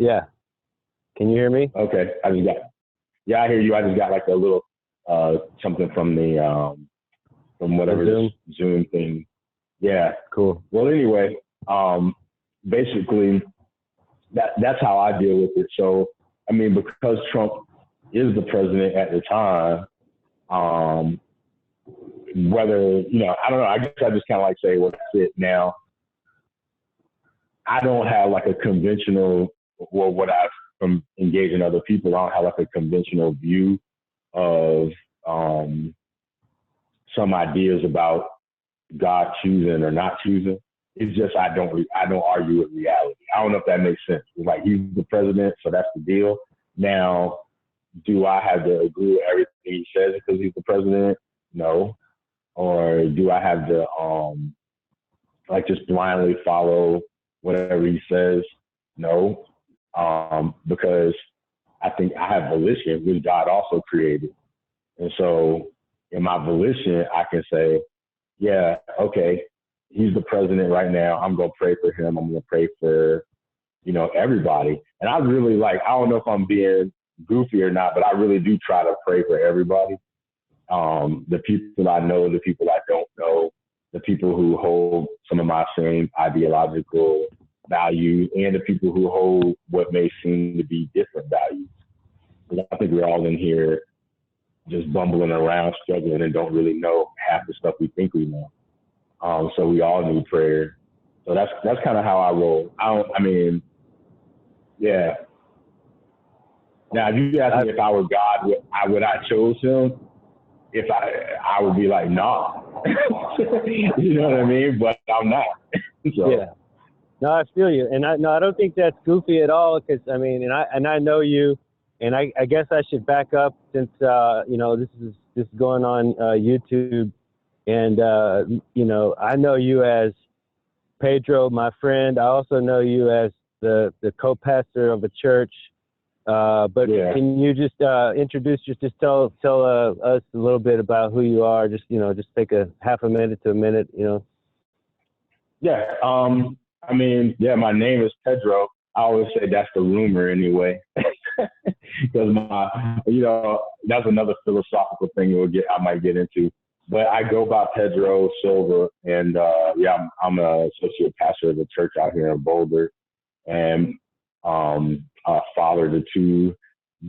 Yeah. Can you hear me? Okay. I hear you. I just got like a little something from the from whatever this Zoom thing. Yeah. Cool. Well, anyway, basically that's how I deal with it. So, I mean, because Trump is the president at the time, whether, I don't know, I guess I just kind of like say what's it now. I don't have like a conventional, well, what I've from engaging other people, I don't have like a conventional view of some ideas about God choosing or not choosing. It's just I don't argue with reality. I don't know if that makes sense. It's like he's the president, so that's the deal. Now, do I have to agree with everything he says because he's the president? No. Or do I have to like just blindly follow whatever he says? No. Because I think I have volition, which God also created. And so in my volition, I can say, yeah, okay, he's the president right now. I'm going to pray for him. I'm going to pray for, everybody. And I really I don't know if I'm being goofy or not, but I really do try to pray for everybody. The people I know, the people I don't know, the people who hold some of my same ideological values, and the people who hold what may seem to be different values. Because I think we're all in here just bumbling around, struggling, and don't really know half the stuff we think we know. So we all need prayer. So that's kind of how I roll. Yeah. Now, if you ask me if I were God, would I choose him? If I would be like, nah. You know what I mean? But I'm not. So. Yeah. No, I feel you, and I don't think that's goofy at all. Because I know you, and I guess I should back up since this is going on YouTube, and I know you as Pedro, my friend. I also know you as the co-pastor of a church. But yeah. Can you just introduce, just tell us a little bit about who you are? Just take a half a minute to a minute. Yeah. My name is Pedro. I always say that's the rumor anyway, because that's another philosophical thing I might get into. But I go by Pedro Silva, and I'm an associate pastor of a church out here in Boulder, and father to two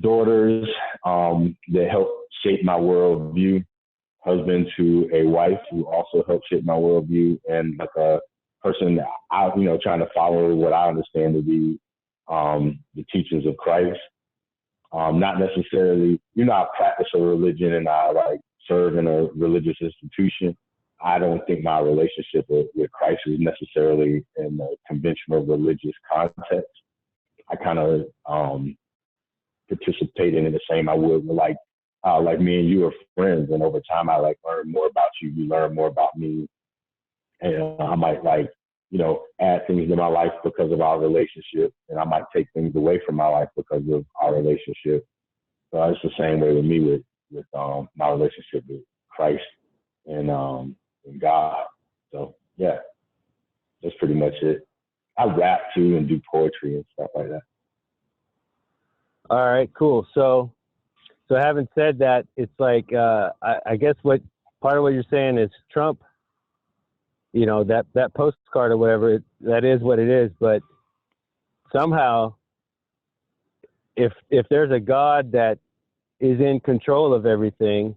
daughters that helped shape my worldview, husband to a wife who also helped shape my worldview, and like a person that trying to follow what I understand to be the teachings of Christ. Not necessarily, I practice a religion and I serve in a religious institution. I don't think my relationship with Christ is necessarily in a conventional religious context. I kind of participate in it the same I would with like me and you are friends, and over time I learn more about you. You learn more about me, and I might add things to my life because of our relationship, and I might take things away from my life because of our relationship. So it's the same way with me with my relationship with Christ and God. So yeah, that's pretty much it. I rap too and do poetry and stuff like that. All right, cool. So having said that, it's like I guess what part of what you're saying is Trump, that postcard or whatever, that is what it is. But somehow, if there's a God that is in control of everything,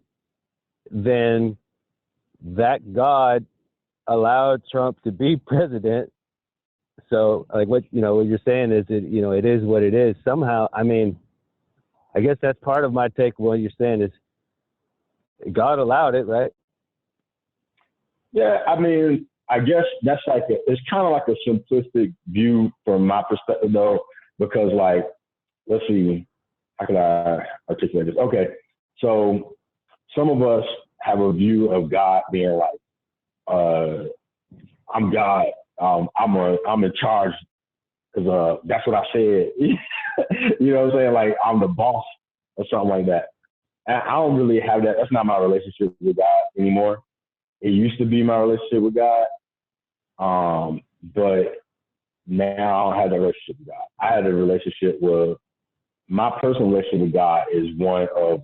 then that God allowed Trump to be president. So what you're saying is it is what it is. Somehow, I guess that's part of my take. What you're saying is God allowed it, right? Yeah, I guess that's it's kind of like a simplistic view from my perspective though, because let's see, how can I articulate this? Okay, so some of us have a view of God being I'm God. I'm in charge because that's what I said. You know what I'm saying? I'm the boss or something like that. And I don't really have that. That's not my relationship with God anymore. It used to be my relationship with God. But now I don't have a relationship with God. I had a relationship with, my personal relationship with God is one of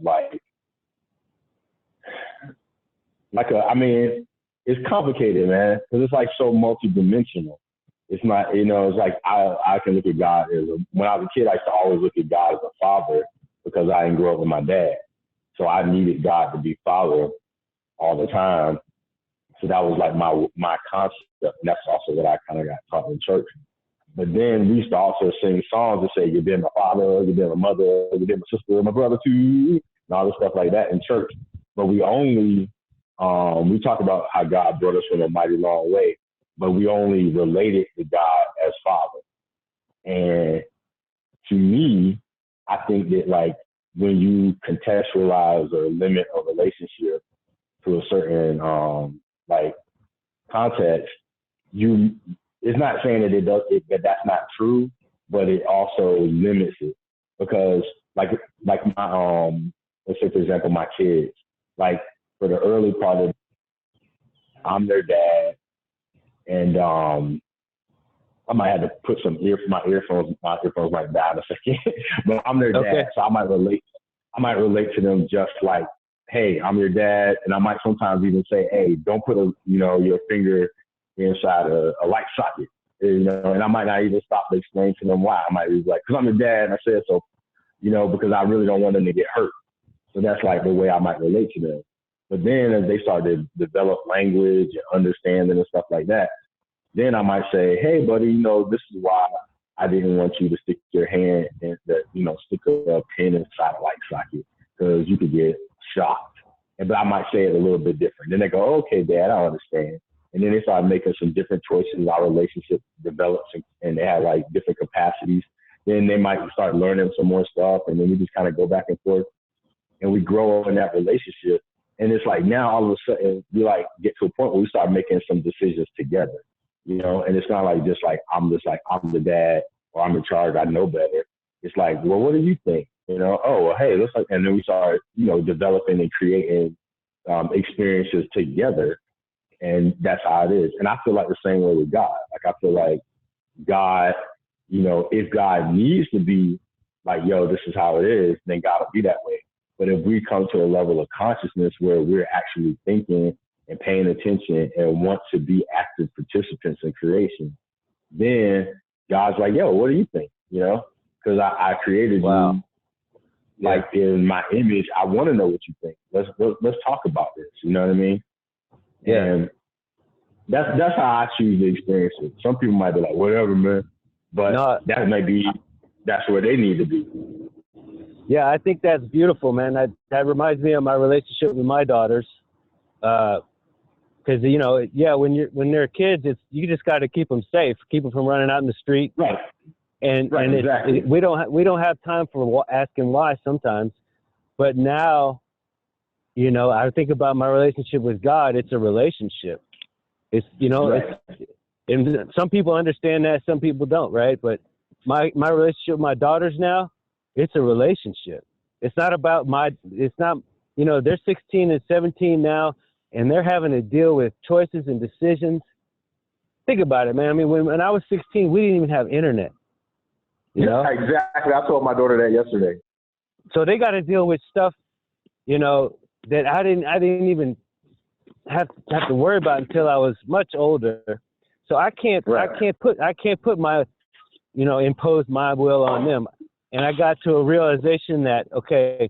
I mean, it's complicated, man, because it's like so multidimensional. It's not, you know, it's like I can look at God as when I was a kid, I used to always look at God as a father because I didn't grow up with my dad. So I needed God to be father all the time. So that was like my concept. And that's also what I kind of got taught in church. But then we used to also sing songs that say, you've been my father, you've been my mother, you've been my sister, my brother too, and all this stuff like that in church. But we only, we talked about how God brought us from a mighty long way, but we only related to God as Father. And to me, I think that like when you contextualize or limit a relationship to a certain like context, it's not saying that that that's not true, but it also limits it because like my let's say for example my kids, like for the early part of, I'm their dad, and I might have to put my earphones might die in a second, but I'm their dad, so I might relate to them just like, hey, I'm your dad, and I might sometimes even say, hey, don't put your finger inside a light socket, and I might not even stop to explain to them why. I might be like, because I'm your dad, and I said so, because I really don't want them to get hurt. So that's like the way I might relate to them. But then as they start to develop language and understanding and stuff like that, then I might say, hey, buddy, this is why I didn't want you to stick your hand and stick a pin inside a light socket, because you could get shocked. But I might say it a little bit different. Then they go, okay, Dad, I understand. And then they start making some different choices. Our relationship develops, and they have like different capacities. Then they might start learning some more stuff, and then we just kind of go back and forth, and we grow in that relationship. And it's like now all of a sudden we like get to a point where we start making some decisions together, and it's not like just like I'm the dad or I'm in charge, I know better. It's like, well, what do you think? Oh, well, hey, let's and then we start, developing and creating experiences together. And that's how it is. And I feel like the same way with God. Like, I feel like God, if God needs to be like, yo, this is how it is, then God will be that way. But if we come to a level of consciousness where we're actually thinking and paying attention and want to be active participants in creation, then God's like, yo, what do you think? Because I created you like in my image. I want to know what you think. Let's talk about this. You know what I mean? Yeah. And that's how I choose to experience it. Some people might be like, whatever, man. But that's where they need to be. Yeah, I think that's beautiful, man. That reminds me of my relationship with my daughters. Because when they're kids, you just got to keep them safe, keep them from running out in the street. Right. And exactly. We don't have time for asking why sometimes. But now, I think about my relationship with God. It's a relationship. It's right. And some people understand that, some people don't, right? But my relationship with my daughters now, it's a relationship. It's not about they're 16 and 17 now, and they're having to deal with choices and decisions. Think about it, man. I mean, when I was 16, we didn't even have internet. Exactly. I told my daughter that yesterday. So they got to deal with stuff, that I didn't even have to worry about until I was much older. So I can't put my, impose my will on them. And I got to a realization that, okay,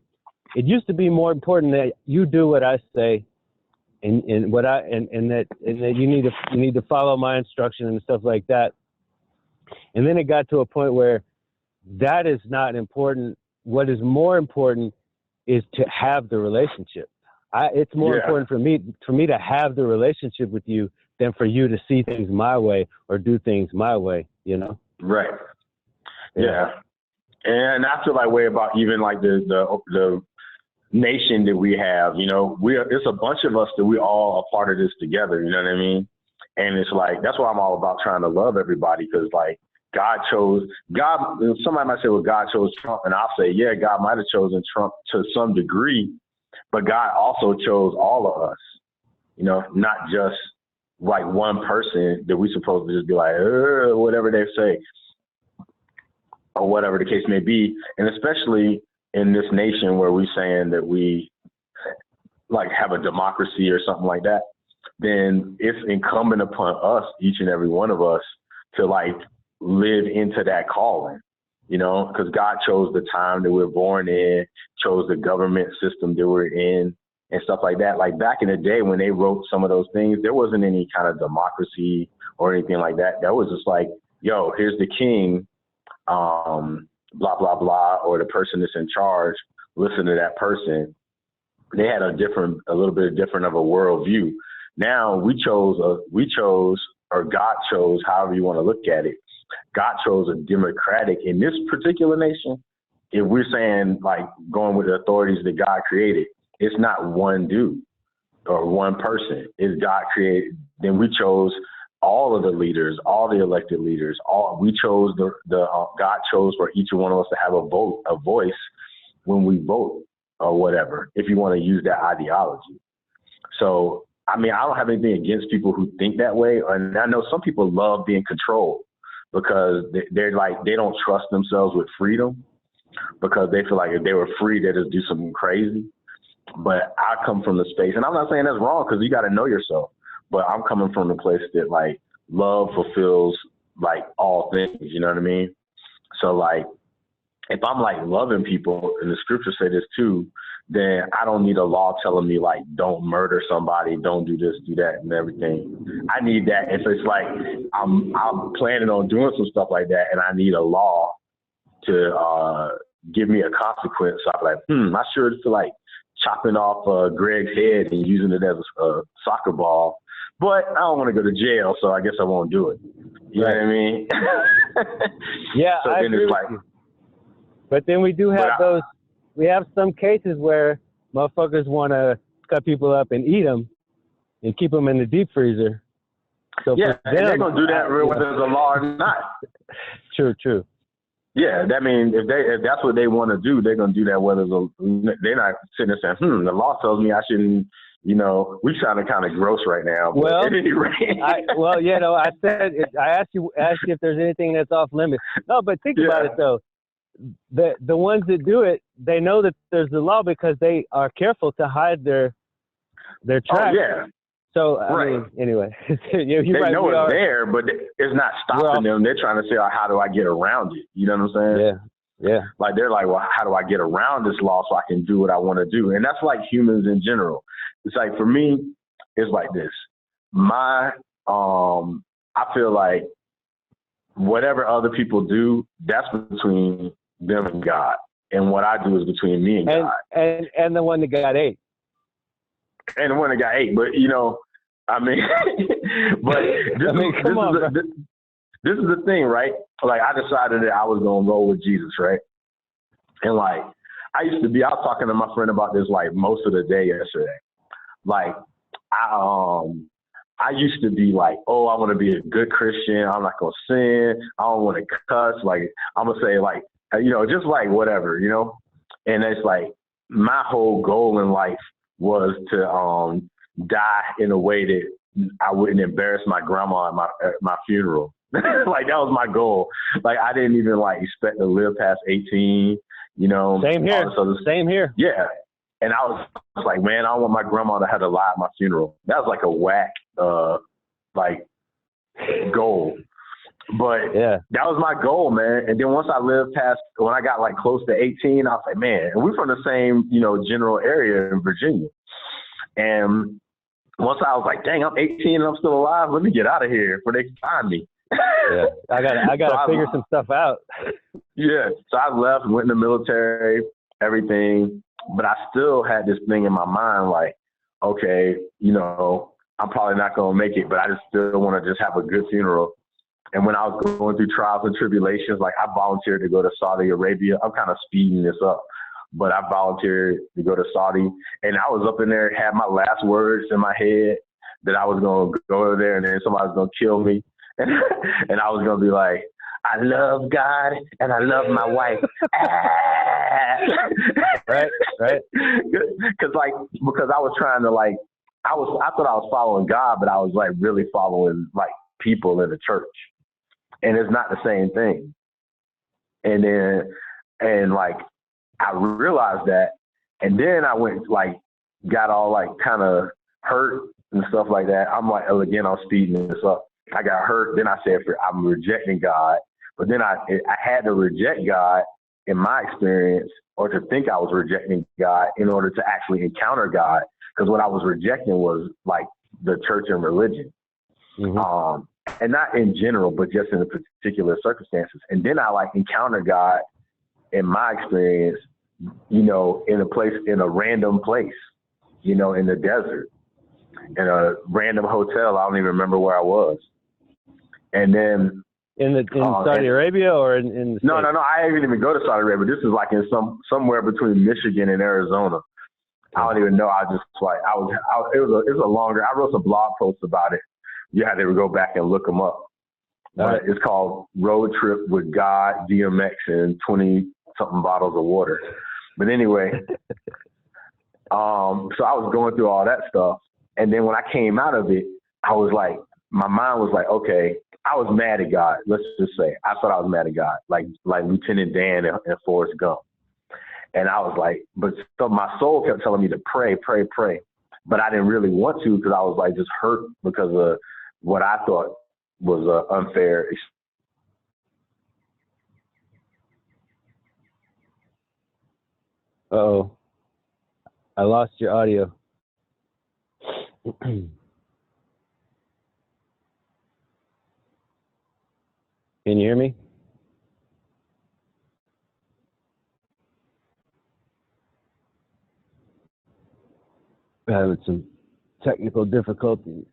it used to be more important that you do what I say, and that you need to follow my instruction and stuff like that. And then it got to a point where that is not important. What is more important is to have the relationship. It's more important for me to have the relationship with you than for you to see things my way or do things my way, Right. Yeah. And I feel like way about even like the nation that we have, it's a bunch of us that we all are part of this together. You know what I mean? And it's like, that's why I'm all about trying to love everybody. Cause like somebody might say, well, God chose Trump. And I'll say, yeah, God might've chosen Trump to some degree, but God also chose all of us, not just like one person that we supposed to just be like, whatever they say, or whatever the case may be. And especially in this nation where we're saying that we like have a democracy or something like that, then it's incumbent upon us, each and every one of us, to like live into that calling, you know, because God chose the time that we're born in, chose the government system that we're in and stuff like that. Like back in the day when they wrote some of those things, there wasn't any kind of democracy or anything like that. That was just like, yo, here's the king, blah, blah, blah, or the person that's in charge, listen to that person. They had a little bit different of a worldview. Now we chose, or God chose, however you want to look at it. God chose a democratic in this particular nation. If we're saying like going with the authorities that God created, it's not one dude or one person. It's God created. Then we chose all of the leaders, all the elected leaders. We chose God chose for each one of us to have a voice when we vote or whatever, if you want to use that ideology. So, I mean, I don't have anything against people who think that way. And I know some people love being controlled because they're like, they don't trust themselves with freedom because they feel like if they were free, they'd just do something crazy. But I come from the space, and I'm not saying that's wrong because you got to know yourself, but I'm coming from the place that like love fulfills like all things, you know what I mean? So like, if I'm like loving people, and the scriptures say this too, then I don't need a law telling me like, don't murder somebody, don't do this, do that, and everything. I need that if it's like I'm planning on doing some stuff like that, and I need a law to give me a consequence. So I'm like, I sure feel like chopping off Greg's head and using it as a soccer ball, but I don't want to go to jail, so I guess I won't do it. You know what I mean? Yeah, so I then agree it's with like, you. But then we do have those. We have some cases where motherfuckers want to cut people up and eat them and keep them in the deep freezer. So yeah, for them, they're gonna do that whether there's a law or not. True. Yeah, that means if that's what they want to do, they're gonna do that. They're not sitting there saying, the law tells me I shouldn't. You know, we sounding kind of gross right now. But well, at any rate. I said I asked you if there's anything that's off limits. No, but think about it though. The ones that do it, they know that there's a law because they are careful to hide their tracks. Oh yeah. So I mean, anyway, they know it's there, but it's not stopping them. They're trying to say, how do I get around it? You know what I'm saying? Yeah. Like they're like, well, how do I get around this law so I can do what I want to do? And that's like humans in general. It's like for me, it's like this. I feel like whatever other people do, that's between them and God. And what I do is between me and God. And the one that got ate. And the one that got ate. But, you know, I mean, but this is the thing, right? Like, I decided that I was going to roll with Jesus, right? And, like, I was talking to my friend about this, like, most of the day yesterday. Like, I used to be like, oh, I want to be a good Christian. I'm not going to sin. I don't want to cuss. Like, I'm going to say, like, you know, just like whatever, you know? And it's like my whole goal in life was to die in a way that I wouldn't embarrass my grandma at my funeral. Like, that was my goal. Like, I didn't even, like, expect to live past 18, you know? Same here. Yeah. And I was like, man, I don't want my grandma to have to lie at my funeral. That was like a whack, like, goal. But that was my goal, man. And then once I lived past, when I got like close to 18, I was like, man, and we're from the same, you know, general area in Virginia. And once I was like, dang, I'm 18 and I'm still alive. Let me get out of here before they can find me. Yeah, I gotta figure some stuff out. Yeah, so I left, went in the military, everything. But I still had this thing in my mind, like, okay, you know, I'm probably not going to make it, but I just still want to just have a good funeral. And when I was going through trials and tribulations, like I volunteered to go to Saudi Arabia. I'm kind of speeding this up, but I volunteered to go to Saudi. And I was up in there, had my last words in my head that I was going to go over there and then somebody was going to kill me. And I was going to be like, I love God and I love my wife. Right. Because I was trying to like I thought I was following God, but I was like really following like people in the church, and it's not the same thing. And like I realized that, and then I went like got all like kind of hurt and stuff like that. I'm like, oh, again, I'm speeding this up. I got hurt. Then I said, I'm rejecting God, but then I had to reject God in my experience, or to think I was rejecting God in order to actually encounter God. Because what I was rejecting was like the church and religion. Mm-hmm. And not in general, but just in the particular circumstances. And then I like encountered God in my experience, you know, in a random place, you know, in the desert, in a random hotel. I don't even remember where I was. And then in Saudi Arabia or in the no, I didn't even go to Saudi Arabia. This is like in somewhere between Michigan and Arizona. I don't even know. I just like it was a longer. I wrote some blog posts about it. You had to go back and look them up. Right. It's called Road Trip with God, DMX, and 20-something bottles of water. But anyway, so I was going through all that stuff, and then when I came out of it, I was like, my mind was like, okay, I was mad at God. Let's just say I thought I was mad at God, like Lieutenant Dan and Forrest Gump. And I was like, but so my soul kept telling me to pray, pray, pray. But I didn't really want to because I was like just hurt because of what I thought was unfair. Uh-oh. I lost your audio. Can you hear me? We're having some technical difficulties.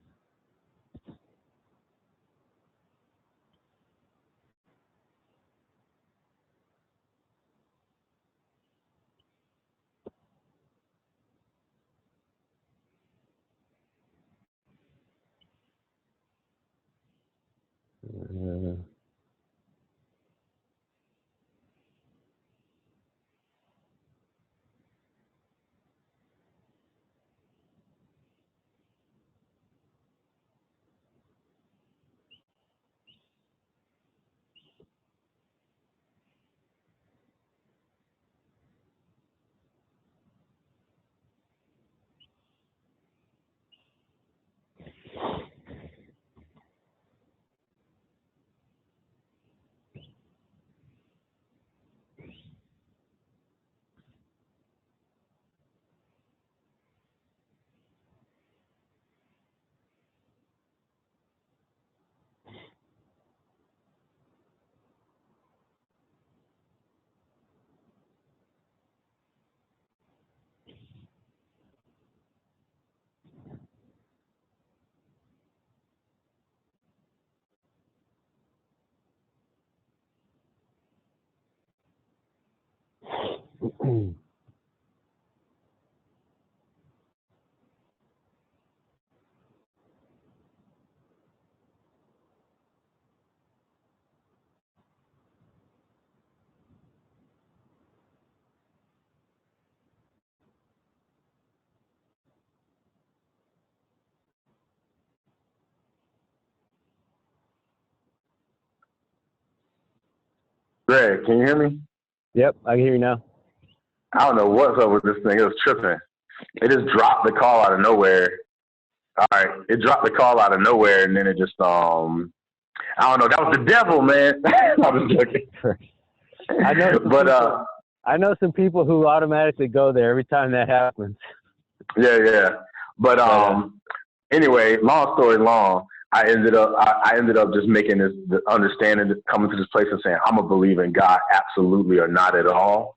Greg, can you hear me? Yep, I can hear you now. I don't know what's up with this thing. It was tripping. It just dropped the call out of nowhere. All right, it dropped the call out of nowhere, and then it just I don't know. That was the devil, man. I'm just joking. I know some people who automatically go there every time that happens. Yeah. But anyway, long story long, I ended up just making the understanding, coming to this place and saying, I'm a believer in God, absolutely or not at all.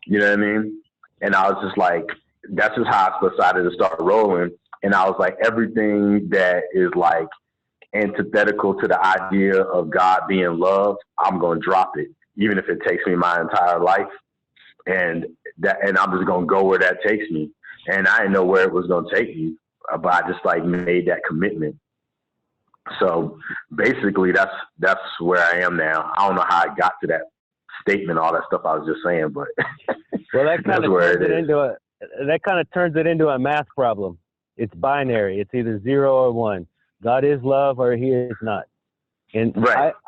You know what I mean? And I was just like, that's just how I decided to start rolling. And I was like, everything that is like antithetical to the idea of God being loved, I'm going to drop it, even if it takes me my entire life. And I'm just going to go where that takes me. And I didn't know where it was going to take me, but I just like made that commitment. So basically that's where I am now. I don't know how I got to that statement, all that stuff I was just saying, but well, that kind of turns it into a math problem. it's binary. It's either 0 or 1. God is love or he is not. And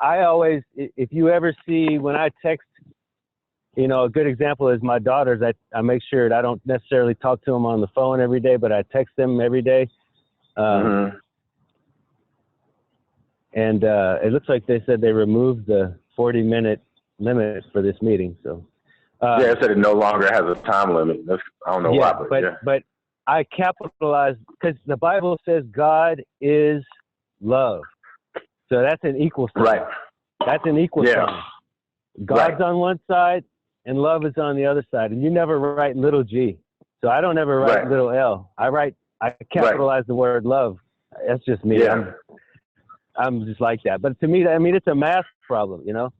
I always, if you ever see when I text, you know, a good example is my daughters. I make sure that I don't necessarily talk to them on the phone every day, but I text them every day. And it looks like they said they removed the 40-minute limit for this meeting. So it said it no longer has a time limit. I don't know why, but I capitalized because the Bible says God is love. So that's an equal sign. Right. That's an equal sign. God's on one side and love is on the other side. And you never write little g. So I don't ever write little l. I capitalize the word love. That's just me. Yeah. I'm just like that. But to me, I mean, it's a math problem, you know?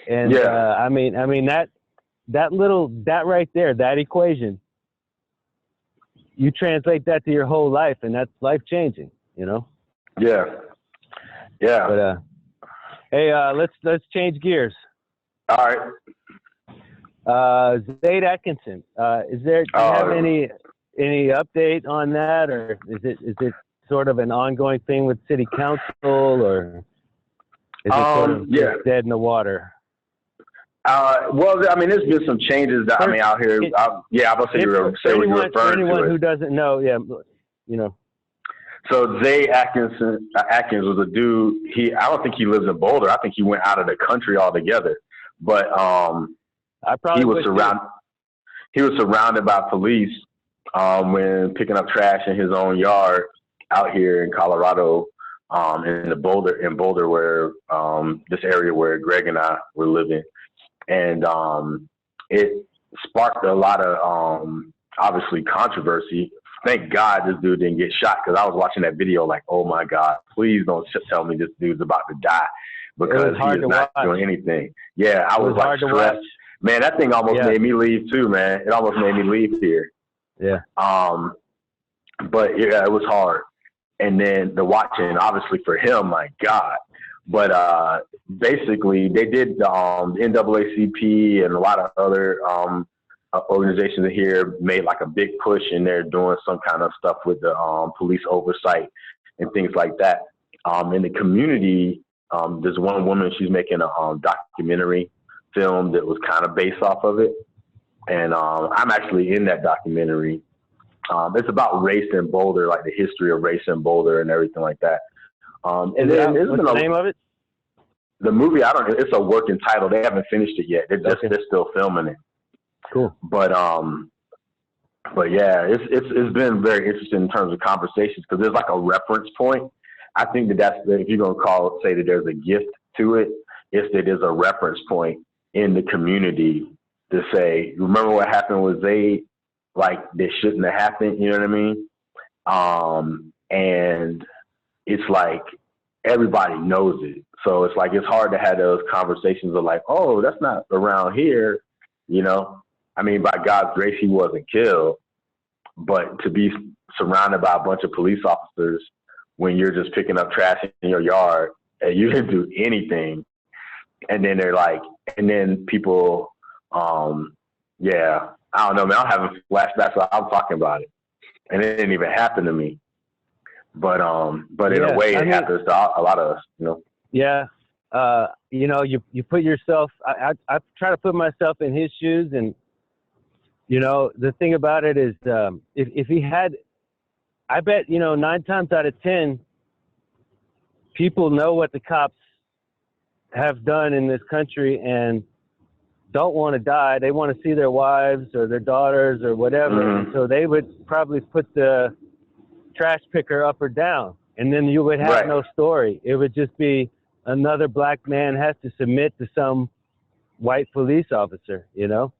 And I mean that right there, that equation, you translate that to your whole life and that's life changing, you know? Yeah. Yeah. But hey, let's change gears. All right. Zayd Atkinson. Do you have any update on that, or is it sort of an ongoing thing with city council, or is it sort of just dead in the water? Well, I mean, there's been some changes that, out here. I was saying you were referring to anyone who doesn't know, you know. So Zayd Atkins was a dude. I don't think he lives in Boulder. I think he went out of the country altogether. But he was surrounded by police when picking up trash in his own yard out here in Colorado, in Boulder, where this area where Greg and I were living, and it sparked a lot of obviously controversy. Thank God this dude didn't get shot, because I was watching that video like, oh my God, please don't tell me this dude's about to die, because he is not doing anything. Yeah, I was like stressed. Man, that thing almost made me leave too, man. It almost made me leave here. Yeah. But yeah, it was hard. And then the watching, obviously for him, my God. But basically, they did the NAACP and a lot of other organizations here made like a big push, and they're doing some kind of stuff with the police oversight and things like that. In the community, there's one woman, she's making a documentary film that was kind of based off of it. And I'm actually in that documentary. It's about race in Boulder, like the history of race in Boulder and everything like that. And then what's the name of it? The movie, it's a working title. They haven't finished it yet. They're still filming it. Cool. But yeah, it's been very interesting in terms of conversations, because there's like a reference point. I think that's if you're gonna say that there's a gift to it, it's that there's a reference point in the community to say, remember what happened with Zayd? Like, this shouldn't have happened. You know what I mean? And it's like everybody knows it. So it's like, it's hard to have those conversations of like, oh, that's not around here. You know, I mean, by God's grace, he wasn't killed, but to be surrounded by a bunch of police officers when you're just picking up trash in your yard and you didn't do anything. And then they're like, and then people, I don't know, man, I'm having flashbacks, so I'm talking about it. And it didn't even happen to me. But in a way, it happens to a lot of us, you know? Yeah. You know, you put yourself, I try to put myself in his shoes, and, you know, the thing about it is, if he had, I bet, you know, 9 times out of 10, people know what the cops have done in this country and don't want to die. They want to see their wives or their daughters or whatever. Mm-hmm. So they would probably put the trash picker up or down, and then you would have no story. It would just be another black man has to submit to some white police officer, you know?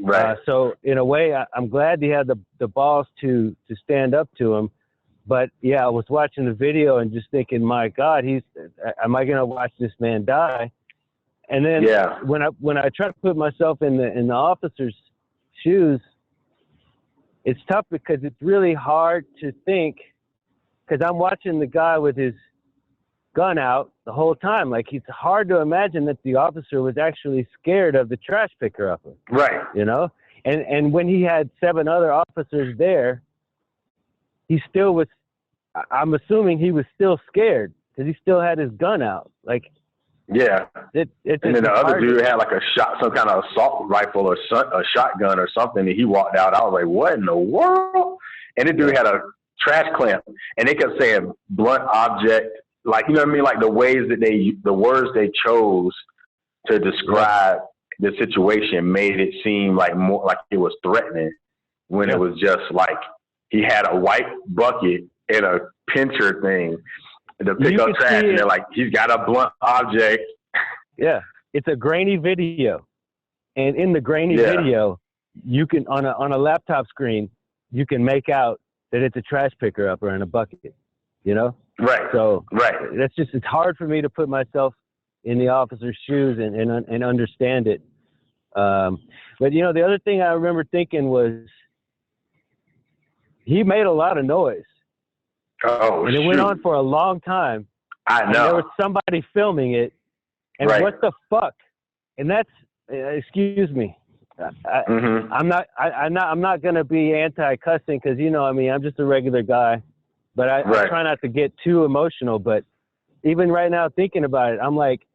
Right. So in a way, I'm glad he had the balls to stand up to him. But yeah, I was watching the video and just thinking, my God, am I going to watch this man die? And then when I try to put myself in the officer's shoes, it's tough because it's really hard to think, because I'm watching the guy with his gun out the whole time. Like, it's hard to imagine that the officer was actually scared of the trash picker upper. Right. You know? And when he had 7 other officers there, he still was. I'm assuming he was still scared because he still had his gun out. Like, yeah. And then the other dude had like some kind of assault rifle or a shotgun or something, and he walked out. I was like, what in the world? And the dude had a trash clamp, and they kept saying blunt object. Like, you know what I mean? Like the words they chose to describe the situation made it seem like more like it was threatening when it was just like he had a white bucket and a pincher thing to pick up trash, and they're like, he's got a blunt object. Yeah, it's a grainy video, and in the grainy video, you can on a laptop screen, you can make out that it's a trash picker upper in a bucket. You know, right? So that's just, it's hard for me to put myself in the officer's shoes and understand it. But you know, the other thing I remember thinking was he made a lot of noise. Oh, and it went on for a long time. I know. And there was somebody filming it, and what the fuck? And that's excuse me. I'm not gonna be anti-cussing because, you know, I mean, I'm just a regular guy, but I try not to get too emotional. But even right now, thinking about it, I'm like,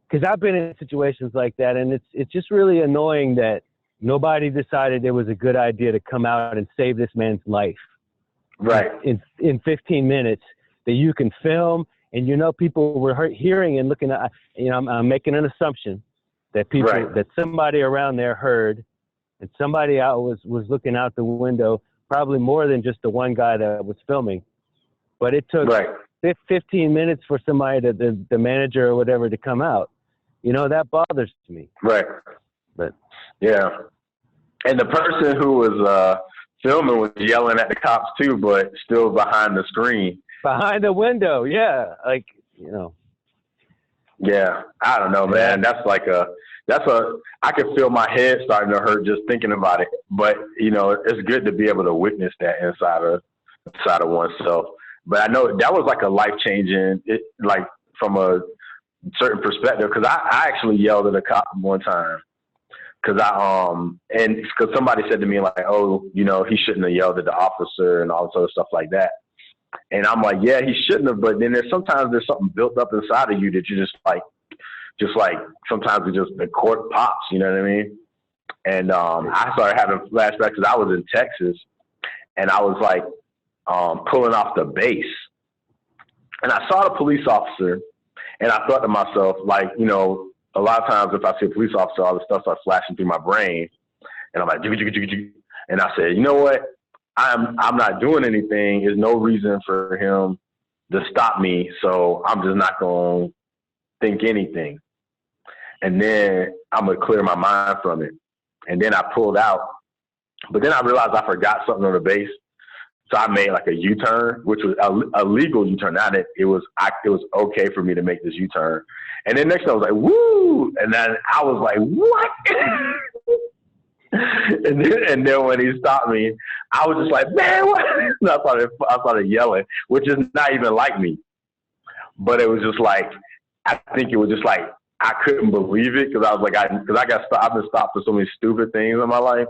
because I've been in situations like that, and it's just really annoying that nobody decided it was a good idea to come out and save this man's life. Right. In 15 minutes that you can film, and you know, people were hearing and looking at, you know, I'm making an assumption that people that somebody around there heard, and somebody out was looking out the window, probably more than just the one guy that was filming. But it took 15 minutes for somebody the manager or whatever to come out. You know, that bothers me. Right. But yeah. And the person who was filming was yelling at the cops too, but still behind the screen. Behind the window, yeah. Like, you know. Yeah, I don't know, man. I can feel my head starting to hurt just thinking about it. But, you know, it's good to be able to witness that inside of oneself. But I know that was like a life-changing, like from a certain perspective, because I actually yelled at a cop one time. Because somebody said to me, like, oh, you know, he shouldn't have yelled at the officer and all this other stuff like that. And I'm like, yeah, he shouldn't have. But then there's something built up inside of you that you just like sometimes the cork pops, you know what I mean? And I started having flashbacks because I was in Texas, and I was like pulling off the base, and I saw the police officer, and I thought to myself, like, you know, a lot of times if I see a police officer, all this stuff starts flashing through my brain, and I'm like, and I said, you know what? I'm not doing anything. There's no reason for him to stop me, so I'm just not going to think anything. And then I'm going to clear my mind from it. And then I pulled out. But then I realized I forgot something on the base. So I made like a U-turn, which was a legal U-turn. Now that it was okay for me to make this U-turn. And then next I was like, woo! And then I was like, what? and then when he stopped me, I was just like, man, what? And I started yelling, which is not even like me. But it was just like, I think it was just like, I couldn't believe it because I was like, I've been stopped for so many stupid things in my life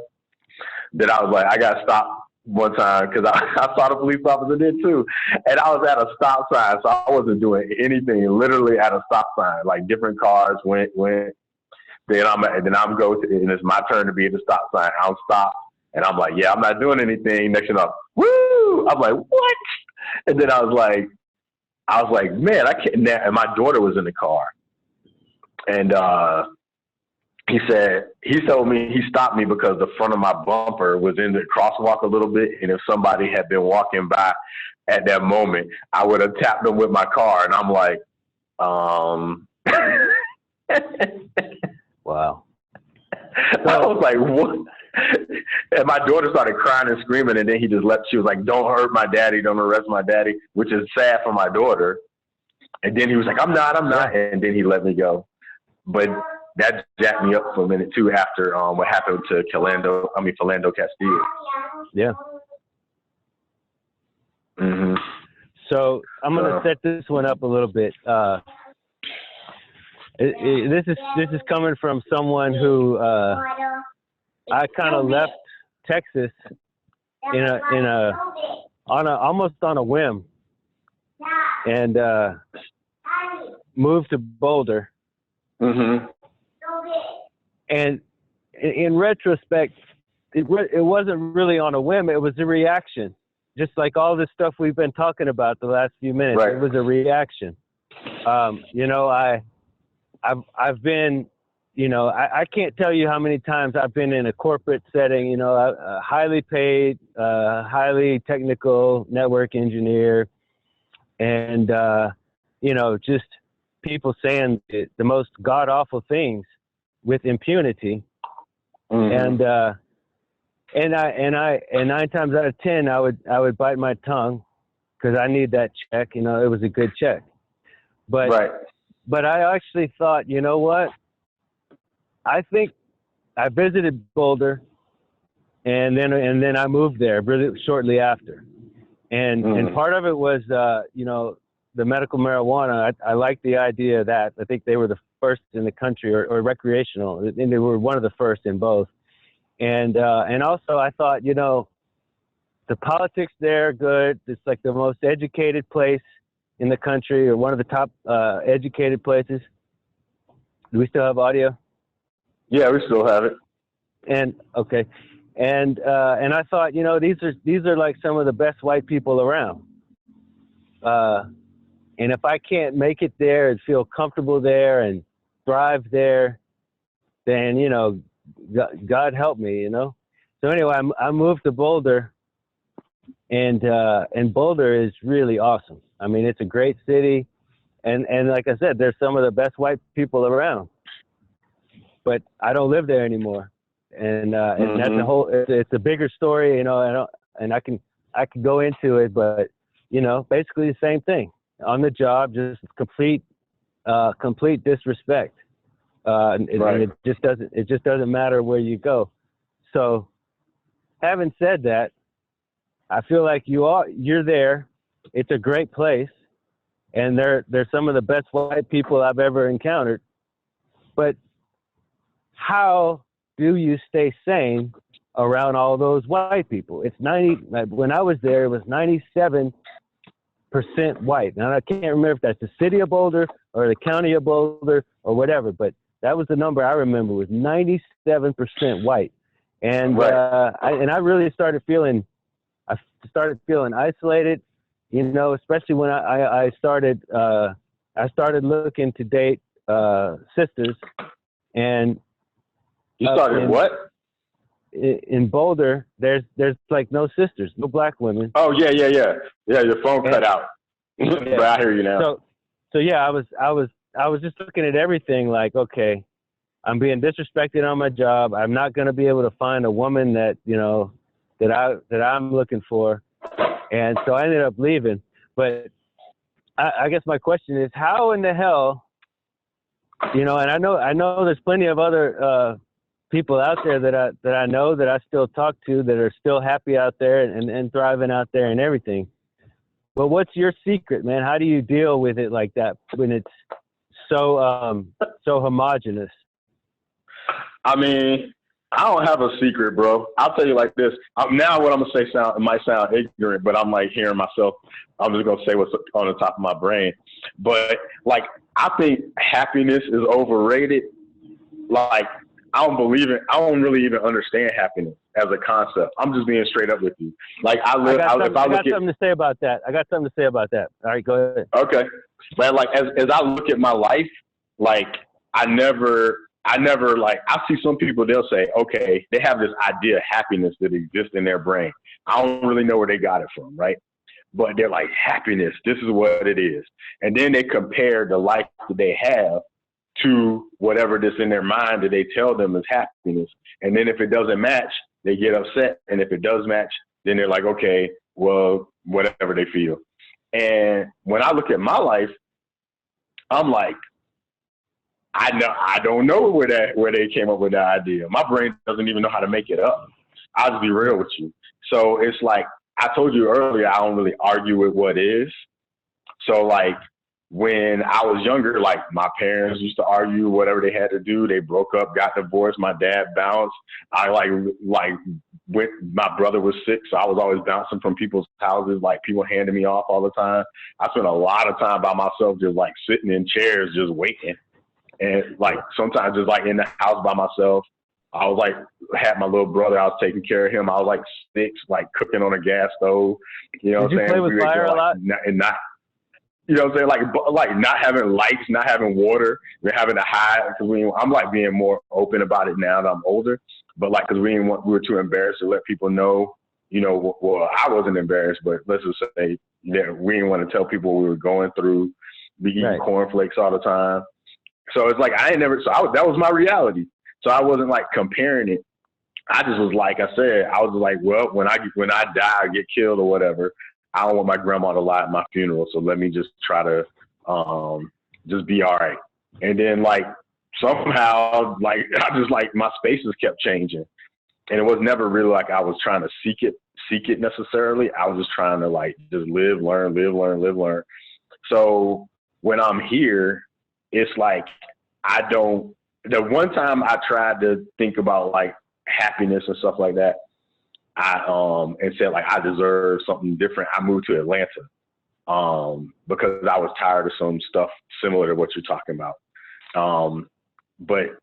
that I was like, I got stopped one time because I saw the police officer did too. And I was at a stop sign, so I wasn't doing anything, literally at a stop sign. Like different cars went. Then I'm go to, and it's my turn to be at the stop sign. I'll stop, and I'm like, yeah, I'm not doing anything. Next thing up, woo! I'm like, what? And then I was like, man, I can't. And my daughter was in the car, and he told me he stopped me because the front of my bumper was in the crosswalk a little bit, and if somebody had been walking by at that moment, I would have tapped them with my car. And I'm like, wow. I was like, what? And my daughter started crying and screaming, and then he just left. She was like, don't hurt my daddy, don't arrest my daddy, which is sad for my daughter. And then he was like, I'm not. And then he let me go. But that jacked me up for a minute too after what happened to Philando Castillo. Yeah. Mm-hmm. So I'm going to set this one up a little bit. This is coming from someone who I kind of left Texas in almost on a whim, and moved to Boulder. Mm-hmm. And in retrospect, it wasn't really on a whim. It was a reaction, just like all this stuff we've been talking about the last few minutes. Right. It was a reaction. You know, I've been, you know, I can't tell you how many times I've been in a corporate setting, you know, a highly paid, highly technical network engineer, and, you know, just people saying the most god-awful things with impunity. Mm-hmm. And 9 times out of 10, I would bite my tongue because I need that check. You know, it was a good check. But Right. But I actually thought, you know what? I think I visited Boulder, and then I moved there really shortly after. And part of it was, you know, the medical marijuana. I liked the idea of that. I think they were the first in the country, or recreational, and they were one of the first in both. And also I thought, you know, the politics there are good. It's like the most educated place in the country, or one of the top educated places. Do we still have audio? Yeah, we still have it. And okay. And I thought, you know, these are like some of the best white people around. And if I can't make it there and feel comfortable there and thrive there, then, you know, God help me, you know? So anyway, I moved to Boulder, and Boulder is really awesome. I mean, it's a great city. And like I said, there's some of the best white people around, but I don't live there anymore. And that's it's a bigger story, you know, and I can go into it, but, you know, basically the same thing on the job, just complete disrespect. And it just doesn't matter where you go. So having said that, I feel like you're there. It's a great place, and they're some of the best white people I've ever encountered. But how do you stay sane around all those white people? It's 90. When I was there, it was 97% white. Now I can't remember if that's the city of Boulder or the county of Boulder or whatever, but that was the number I remember, was 97% white. And I really started feeling isolated, you know, especially when I started looking to date sisters. And you started what? In Boulder, there's like no sisters, no black women. Oh yeah. Your phone cut out, but I hear you now. So yeah, I was just looking at everything like, okay, I'm being disrespected on my job. I'm not going to be able to find a woman that, you know, that I'm looking for. And so I ended up leaving. But I guess my question is, how in the hell, you know, and I know there's plenty of other people out there that I know that I still talk to that are still happy out there and thriving out there and everything. But what's your secret, man? How do you deal with it like that when it's so homogenous? I mean, I don't have a secret, bro. I'll tell you like this. Now what I'm going to say might sound ignorant, but I'm like hearing myself. I'm just going to say what's on the top of my brain. But like, I think happiness is overrated. Like, I don't believe it. I don't really even understand happiness as a concept. I'm just being straight up with you. Like, I got something to say about that. All right, go ahead. Okay. But like, as I look at my life, like, I never like, I see some people, they'll say, okay, they have this idea of happiness that exists in their brain. I don't really know where they got it from, right? But they're like, happiness, this is what it is. And then they compare the life that they have to whatever that's in their mind that they tell them is happiness. And then if it doesn't match, they get upset. And if it does match, then they're like, okay, well, whatever they feel. And when I look at my life, I'm like, I don't know where they came up with that idea. My brain doesn't even know how to make it up. I'll just be real with you. So it's like, I told you earlier, I don't really argue with what is. So like, when I was younger, like my parents used to argue whatever they had to do. They broke up, got divorced. My dad bounced. I went, my brother was sick, so I was always bouncing from people's houses, like people handing me off all the time. I spent a lot of time by myself, just like sitting in chairs, just waiting. And like sometimes just like in the house by myself. I was like, had my little brother, I was taking care of him. I was like 6, like cooking on a gas stove. You know what I'm saying? Did you play with fire a lot? And not, you know what I'm saying? Like not having lights, not having water, we're having to hide. Cause I'm like being more open about it now that I'm older. But like, cause we were too embarrassed to let people know, you know, well, I wasn't embarrassed, but let's just say that we didn't want to tell people what we were going through. We eating cornflakes all the time. So it's like, that was my reality. So I wasn't like comparing it. I just was like I said, I was like, well, when I die or get killed or whatever, I don't want my grandma to lie at my funeral. So let me just try to just be all right. And then like somehow like I just like my spaces kept changing. And it was never really like I was trying to seek it necessarily. I was just trying to like just live, learn. So when I'm here, it's like the one time I tried to think about like happiness and stuff like that, and said like I deserve something different. I moved to Atlanta because I was tired of some stuff similar to what you're talking about. But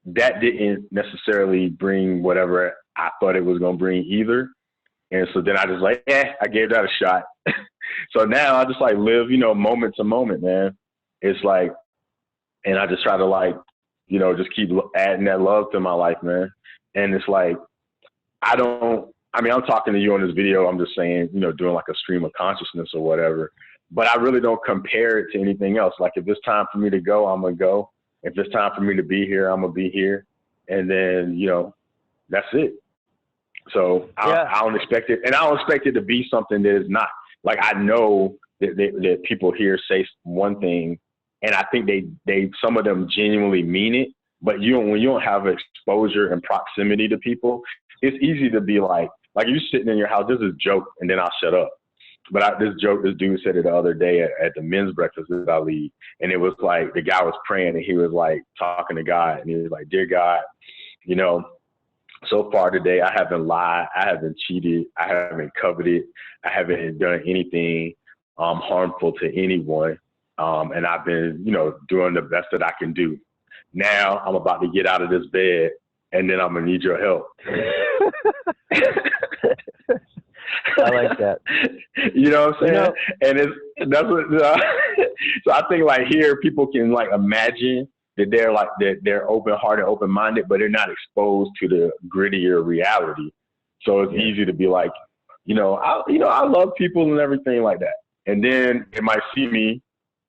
that didn't necessarily bring whatever I thought it was going to bring either. And so then I just like, I gave that a shot. So now I just like live, you know, moment to moment, man. It's like, and I just try to like, you know, just keep adding that love to my life, man. And it's like, I'm talking to you on this video. I'm just saying, you know, doing like a stream of consciousness or whatever, but I really don't compare it to anything else. Like if it's time for me to go, I'm going to go. If it's time for me to be here, I'm going to be here. And then, you know, that's it. So I don't expect it. And I don't expect it to be something that is not. Like I know that people here say one thing, and I think they some of them genuinely mean it. But when you don't have exposure and proximity to people, it's easy to be like you sitting in your house, this is a joke, and then I'll shut up. But this dude said it the other day at the men's breakfast that I lead, and it was like the guy was praying, and he was like talking to God, and he was like, "Dear God, you know, so far today, I haven't lied, I haven't cheated, I haven't coveted, I haven't done anything harmful to anyone. And I've been, you know, doing the best that I can do. Now I'm about to get out of this bed, and then I'm gonna need your help." I like that. You know what I'm saying? You know, and that's what. So I think like here, people can like imagine that they're open-hearted, open-minded, but they're not exposed to the grittier reality. So it's easy to be like, I love people and everything like that, and then they might see me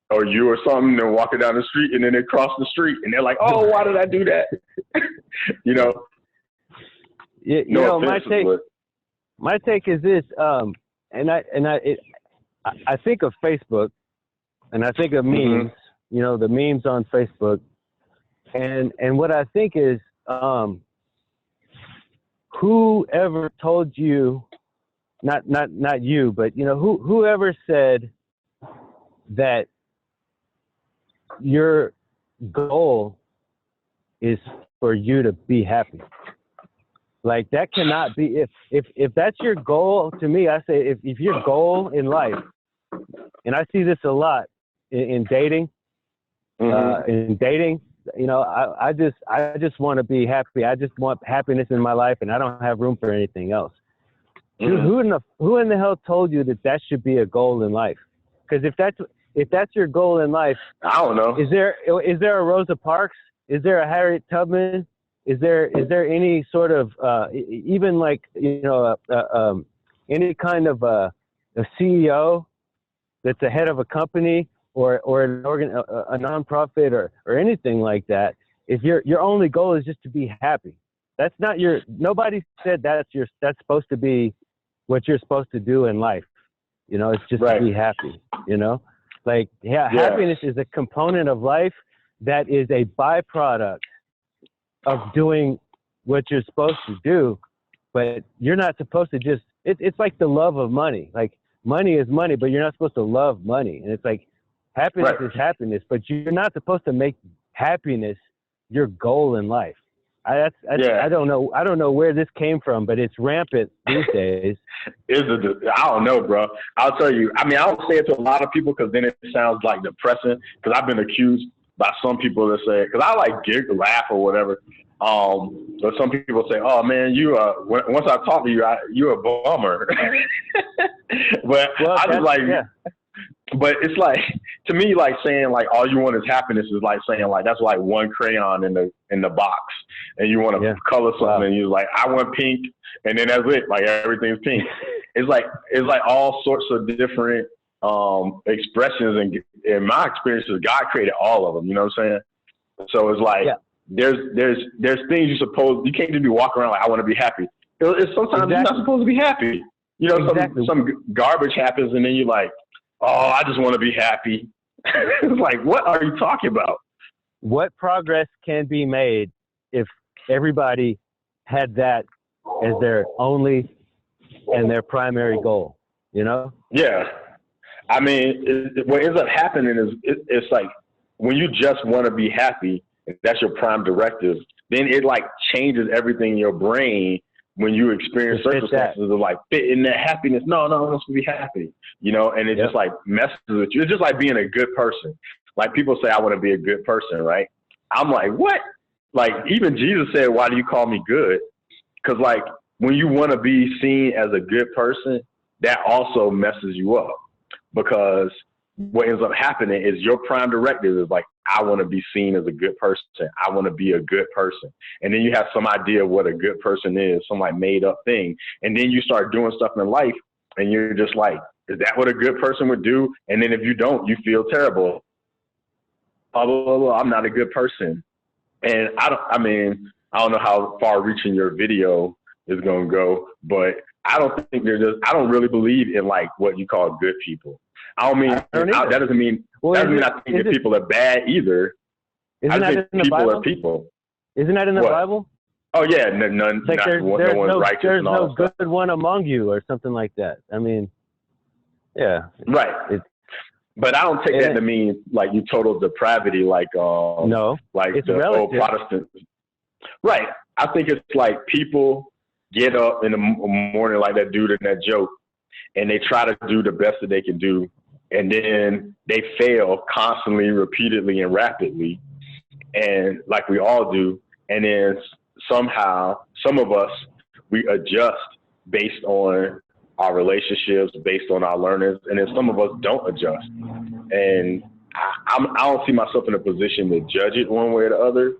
or you or something, they're walking down the street, and then they cross the street, and they're like, "Oh, why did I do that?" You know. My take is this, and I think of Facebook, and I think of memes, you know, the memes on Facebook, and what I think is, whoever told you, not you, but you know, whoever said that your goal is for you to be happy. Like that cannot be, if that's your goal, to me, I say if your goal in life, and I see this a lot in dating, you know, I just want to be happy. I just want happiness in my life, and I don't have room for anything else. Who in the hell told you that should be a goal in life? Because if that's your goal in life, I don't know. Is there a Rosa Parks? Is there a Harriet Tubman? Is there any sort of even like, you know, any kind of a CEO that's the head of a company or a nonprofit or anything like that? If your only goal is just to be happy, that's not nobody said that's supposed to be what you're supposed to do in life. You know, it's just to be happy. You know, like happiness is a component of life that is a byproduct of doing what you're supposed to do, but you're not supposed to just, it's like the love of money. Like money is money, but you're not supposed to love money. And it's like, Happiness is happiness, but you're not supposed to make happiness your goal in life. I don't know where this came from, but it's rampant these days. I don't know, bro. I'll tell you. I mean, I don't say it to a lot of people because then it sounds like depressing. Because I've been accused by some people that say, because I like laugh or whatever. But some people say, "Oh man, once I talk to you, you're a bummer." But I just like. Yeah. But it's like, to me, like saying like all you want is happiness is like saying like that's like one crayon in the box, and you want to color something, and you're like, I want pink, and then that's it. Like everything's pink. It's like all sorts of different expressions, and in my experiences, God created all of them. You know what I'm saying? So it's like there's things you can't just be walking around like I want to be happy. It's sometimes you're not supposed to be happy. You know, some garbage happens, and then you're like, oh, I just want to be happy. It's like, what are you talking about? What progress can be made if everybody had that as their only and their primary goal, you know? Yeah. I mean, what ends up happening is it's like when you just want to be happy, if that's your prime directive, then it like changes everything in your brain when you experience circumstances of like fit in that happiness. No, I'm supposed to be happy, you know, and it just like messes with you. It's just like being a good person. Like people say, I want to be a good person, right? I'm like, what? Like even Jesus said, why do you call me good? Because like when you want to be seen as a good person, that also messes you up, because what ends up happening is your prime directive is like, I want to be seen as a good person. I want to be a good person. And then you have some idea of what a good person is, some like made up thing. And then you start doing stuff in life and you're just like, is that what a good person would do? And then if you don't, you feel terrible. Blah, blah, blah, blah. I'm not a good person. And I don't know how far reaching your video is going to go, but I don't really believe in like what you call good people. That doesn't mean I think that people are bad either. I think people are people. Isn't that in the Bible? Oh yeah, none. Like no one's righteous. There's no good one among you, or something like that. I mean, yeah. Right. But I don't take that to mean like you total depravity, like no, like it's the relative. old Protestants. Right. I think it's like people get up in the morning like that dude in that joke, and they try to do the best that they can do. And then they fail constantly, repeatedly, and rapidly, and like we all do. And then somehow, some of us, we adjust based on our relationships, based on our learnings, and then some of us don't adjust. And I don't see myself in a position to judge it one way or the other,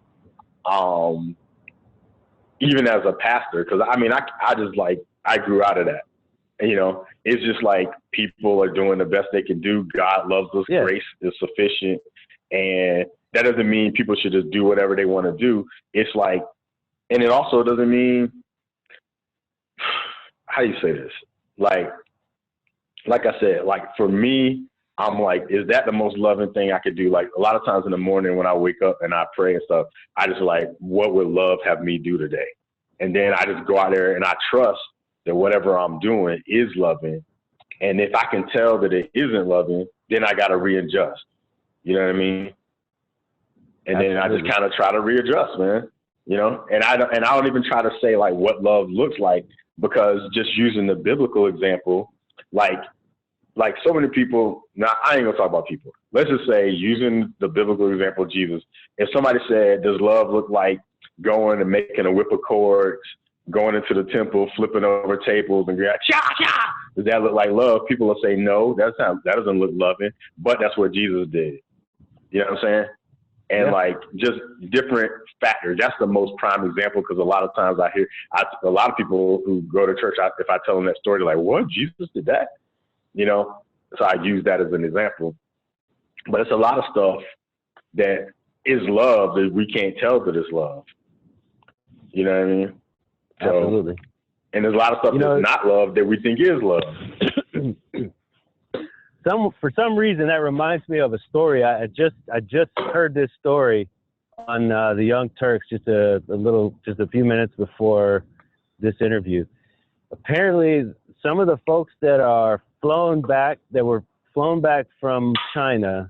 even as a pastor, because I just like, I grew out of that. You know, it's just like people are doing the best they can do. God loves us. Yeah. Grace is sufficient. And that doesn't mean people should just do whatever they want to do. It's like, and it also doesn't mean, how do you say this? Like I said, like for me, I'm like, is that the most loving thing I could do? Like a lot of times in the morning when I wake up and I pray and stuff, I just like, what would love have me do today? And then I just go out there and I trust that whatever I'm doing is loving. And if I can tell that it isn't loving, then I got to readjust. You know what I mean? And Absolutely. Then I just kind of try to readjust, man. You know, and I don't even try to say like what love looks like, because just using the biblical example, like so many people, now I ain't gonna talk about people. Let's just say, using the biblical example of Jesus, if somebody said, does love look like going and making a whip of cords, going into the temple, flipping over tables and going, cha-cha, does that look like love? People will say, no, that doesn't look loving, but that's what Jesus did. You know what I'm saying? And like just different factors. That's the most prime example, because a lot of times I hear a lot of people who go to church, if I tell them that story, they're like, what? Jesus did that? You know? So I use that as an example. But it's a lot of stuff that is love that we can't tell that it's love. You know what I mean? So, Absolutely. And there's a lot of stuff that's not love that we think is love. For some reason, that reminds me of a story. I just heard this story on the Young Turks just a few minutes before this interview. Apparently, some of the folks that were flown back from China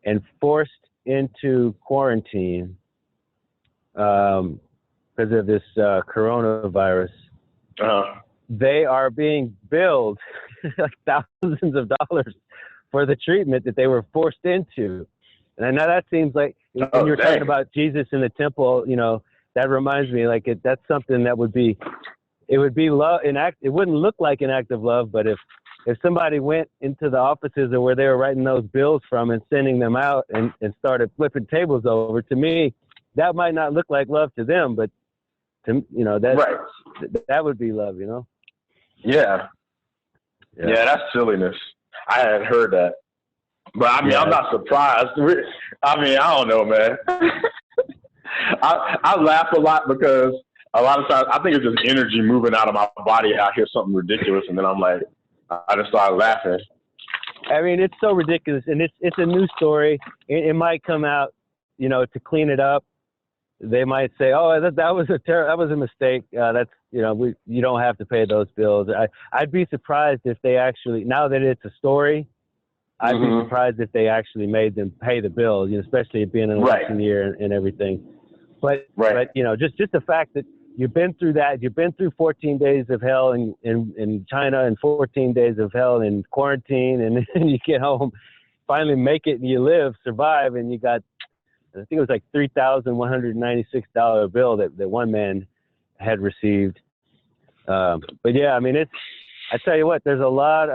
and forced into quarantine because of this coronavirus. They are being billed like thousands of dollars for the treatment that they were forced into. And I know that seems like, when you're talking about Jesus in the temple, you know, that reminds me, like, that's something that would be, it would be love, it wouldn't look like an act of love, but if somebody went into the offices or where they were writing those bills from and sending them out and started flipping tables over, to me, that might not look like love to them, but to, you know, that would be love, you know? Yeah, that's silliness. I hadn't heard that. But I mean, I'm not surprised. I mean, I don't know, man. I laugh a lot because a lot of times I think it's just energy moving out of my body. I hear something ridiculous, and then I'm like, I just start laughing. I mean, it's so ridiculous, and it's a new story. It might come out, you know, to clean it up. They might say, "Oh, that was a mistake. That's, you know, you don't have to pay those bills." I'd be surprised if they actually, now that it's a story, I'd be surprised if they actually made them pay the bills, you know, especially it being an election year and everything. But you know, just the fact that you've been through that, you've been through 14 days of hell in China and 14 days of hell in quarantine, and then you get home, finally make it, and you live, survive, and you got, I think it was like $3,196 bill that one man had received. But yeah, I mean, I tell you what, there's a whole lot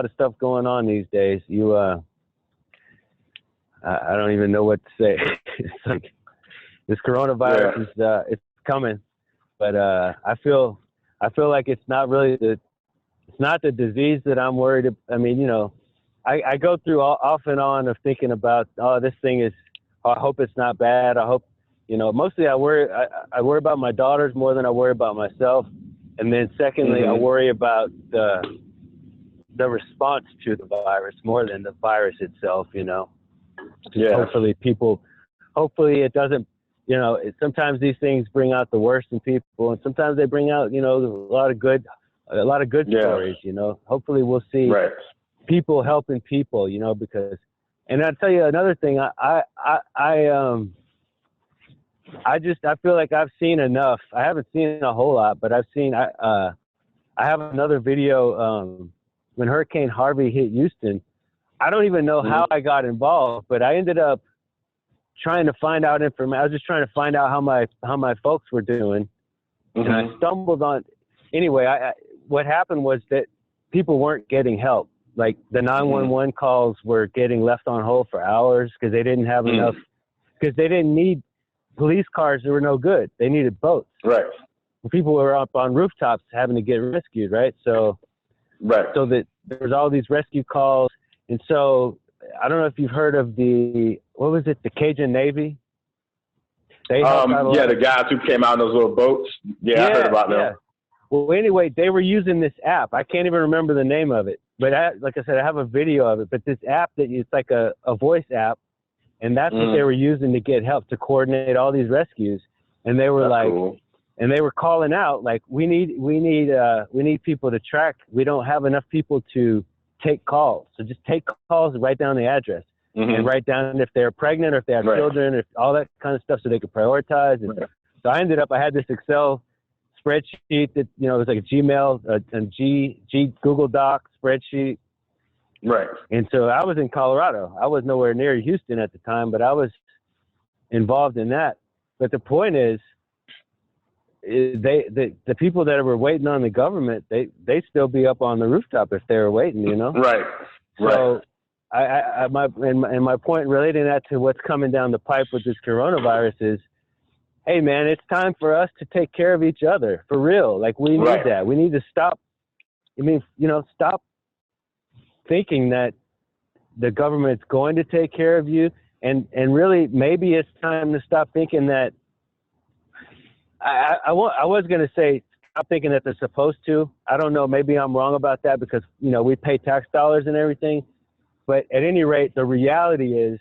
of stuff going on these days. I don't even know what to say. It's like this coronavirus is it's coming, but I feel like it's not really it's not the disease that I'm worried about. I mean, you know, I go through off and on of thinking about, oh, this thing is, I hope it's not bad. I hope, you know, mostly I worry about my daughters more than I worry about myself. And then secondly, I worry about the response to the virus more than the virus itself, you know. Yeah. Hopefully it doesn't, you know, sometimes these things bring out the worst in people, and sometimes they bring out, you know, a lot of good stories, you know. Hopefully we'll see people helping people, you know, because, and I'll tell you another thing, I feel like I've seen enough. I haven't seen a whole lot, but I've seen, I have another video, when Hurricane Harvey hit Houston. I don't even know how I got involved, but I ended up trying to find out information. I was just trying to find out how my folks were doing. And I stumbled on, anyway, what happened was that people weren't getting help. Like the 911 calls were getting left on hold for hours because they didn't have enough, because they didn't need police cars that were no good. They needed boats. Right. People were up on rooftops having to get rescued, right? So that there was all these rescue calls. And so I don't know if you've heard of the Cajun Navy? The guys who came out in those little boats. Yeah, I heard about them. Yeah. Well, anyway, they were using this app. I can't even remember the name of it. But like I said, I have a video of it. But this app it's like a voice app. And that's what they were using to get help, to coordinate all these rescues. And they were and they were calling out, like, we need people to track. We don't have enough people to take calls. So just take calls and write down the address and write down if they're pregnant or if they have children, or all that kind of stuff, so they could prioritize. And so I had this Excel spreadsheet that, you know, it was like a Gmail, Google Doc spreadsheet. Right. And so I was in Colorado. I was nowhere near Houston at the time, but I was involved in that. But the point is, the people that were waiting on the government, they still be up on the rooftop if they were waiting, you know? Right. So my point relating that to what's coming down the pipe with this coronavirus is, hey man, it's time for us to take care of each other for real. Like, we need that. We need to stop. I mean, you know, stop thinking that the government's going to take care of you, and really maybe it's time to stop thinking that. I was going to say stop thinking that they're supposed to. I don't know. Maybe I'm wrong about that, because, you know, we pay tax dollars and everything. But at any rate, the reality is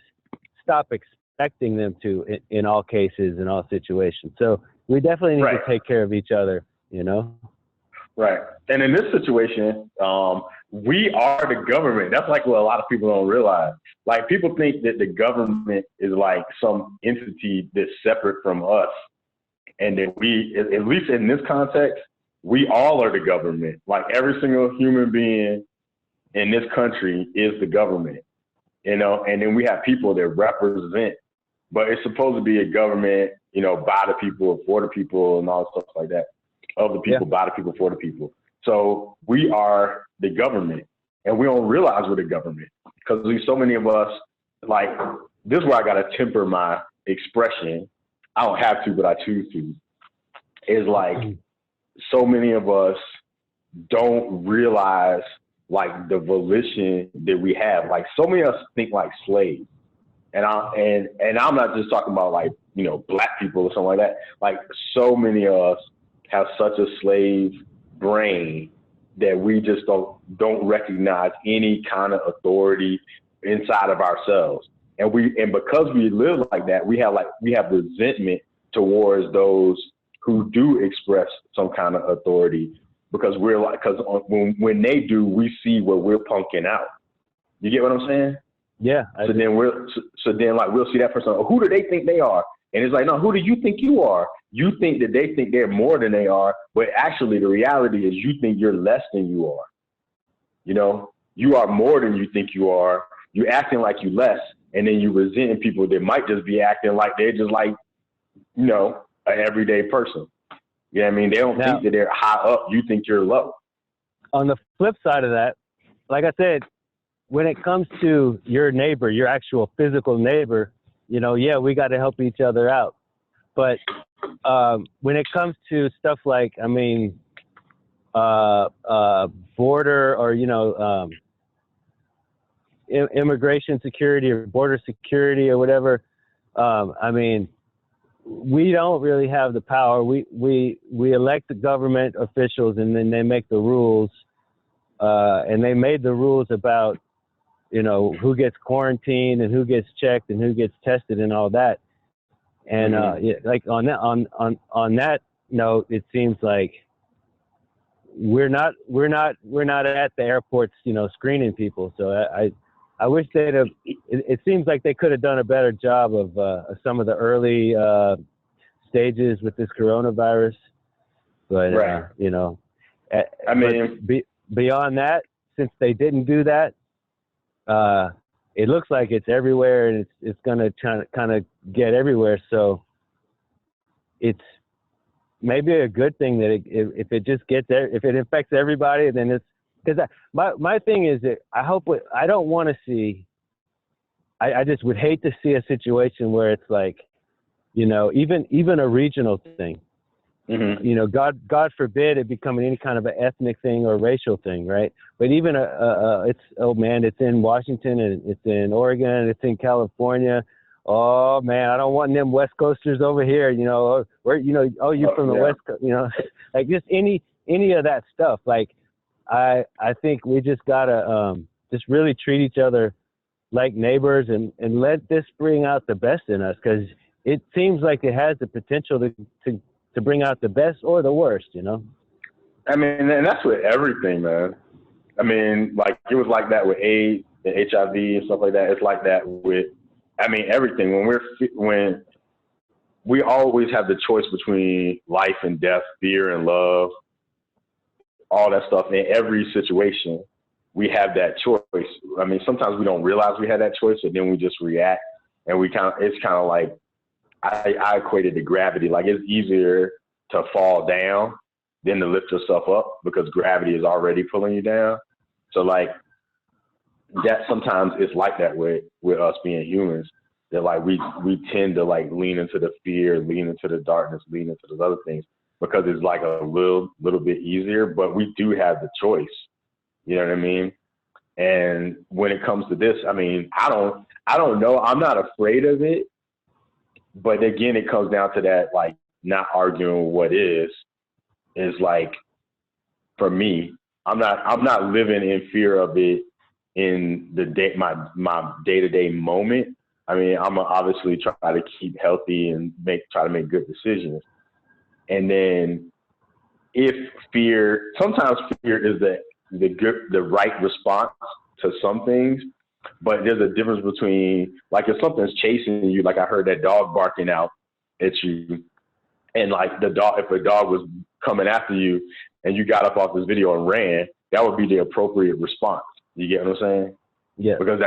stop expecting them to in all cases, in all situations. So we definitely need to take care of each other, you know? Right. And in this situation, we are the government. That's like what a lot of people don't realize. Like people think that the government is like some entity that's separate from us. And that we, at least in this context, we all are the government. Like every single human being in this country is the government, you know, and then we have people that represent, but it's supposed to be a government, you know, by the people, for the people and all stuff like that. Of the people, by the people, for the people. So we are the government, and we don't realize we're the government because there's so many of us, like, this is where I got to temper my expression. I don't have to, but I choose to. Is like, so many of us don't realize like the volition that we have. Like so many of us think like slaves. And I'm not just talking about like, you know, black people or something like that. Like so many of us have such a slave brain that we just don't recognize any kind of authority inside of ourselves. And because we live like that, we have resentment towards those who do express some kind of authority, because when they do, we see what we're punking out. You get what I'm saying? Yeah. So then we'll see that person. Oh, who do they think they are? And it's like, no, who do you think you are? You think that they think they're more than they are, but actually the reality is you think you're less than you are. You know, you are more than you think you are. You're acting like you less, and then you resenting people that might just be acting like they're just like, you know, an everyday person. You know what I mean? They don't think that they're high up. You think you're low. On the flip side of that, like I said, when it comes to your neighbor, your actual physical neighbor, you know, yeah, we got to help each other out. But when it comes to stuff like, I mean, border or, you know, immigration security or border security or whatever, I mean, we don't really have the power. We elect the government officials, and then they make the rules. And they made the rules about, you know, who gets quarantined and who gets checked and who gets tested and all that. And like on that note, it seems like we're not at the airports, you know, screening people. So I wish they'd have. It seems like they could have done a better job of some of the early stages with this coronavirus. But right. You know, I mean, beyond that, since they didn't do that, it looks like it's everywhere, and it's going to kind of get everywhere. So it's maybe a good thing that if it just gets there, if it infects everybody, then it's, because my thing is that I don't want to see, I just would hate to see a situation where it's like, you know, even a regional thing. Mm-hmm. You know, God forbid it becoming any kind of an ethnic thing or racial thing, right? But even it's in Washington and it's in Oregon and it's in California. Oh man, I don't want them West Coasters over here. You know, where you're from the West Coast. You know, like just any of that stuff. Like I think we just gotta just really treat each other like neighbors and let this bring out the best in us, because it seems like it has the potential to bring out the best or the worst, you know? I mean, and that's with everything, man. I mean, like, it was like that with AIDS and HIV and stuff like that. It's like that with, I mean, everything. When we always have the choice between life and death, fear and love, all that stuff. In every situation, we have that choice. I mean, sometimes we don't realize we have that choice, and then we just react. And it's kind of like, I equated to gravity. Like, it's easier to fall down than to lift yourself up, because gravity is already pulling you down. So like that, sometimes it's like that with us being humans, that like we tend to like lean into the fear, lean into the darkness, lean into those other things, because it's like a little bit easier, but we do have the choice. You know what I mean? And when it comes to this, I mean, I don't know. I'm not afraid of it. But again, it comes down to that, like, not arguing what is like, for me, I'm not living in fear of it in my day-to-day moment. I mean, I'm obviously try to keep healthy and try to make good decisions. And then sometimes fear is the right response to some things. But there's a difference between, like, if something's chasing you, like I heard that dog barking out at you, and like if a dog was coming after you and you got up off this video and ran, that would be the appropriate response. You get what I'm saying? Yeah. Because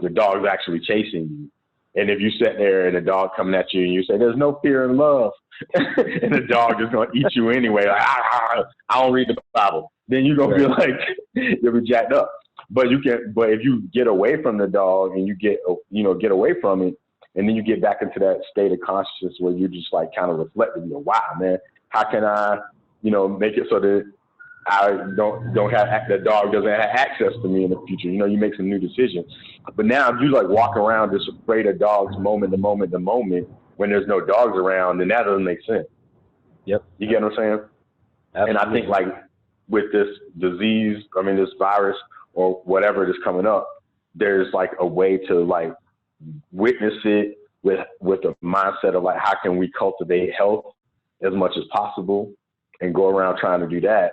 the dog's actually chasing you. And if you sit there and a dog coming at you and you say, "There's no fear in love," and the dog is going to eat you anyway, like, I don't read the Bible, then you're going to feel like you'll be jacked up. But if you get away from the dog and you get away from it, and then you get back into that state of consciousness where you just like kind of reflective, wow, man, how can I, make it so that I don't have, the dog doesn't have access to me in the future. You make some new decisions. But now if you like walk around just afraid of dogs moment to moment to moment when there's no dogs around, then that doesn't make sense. Yep. You get what I'm saying? Absolutely. And I think like with this disease, this virus or whatever is coming up, there's like a way to like witness it with a mindset of like, how can we cultivate health as much as possible and go around trying to do that.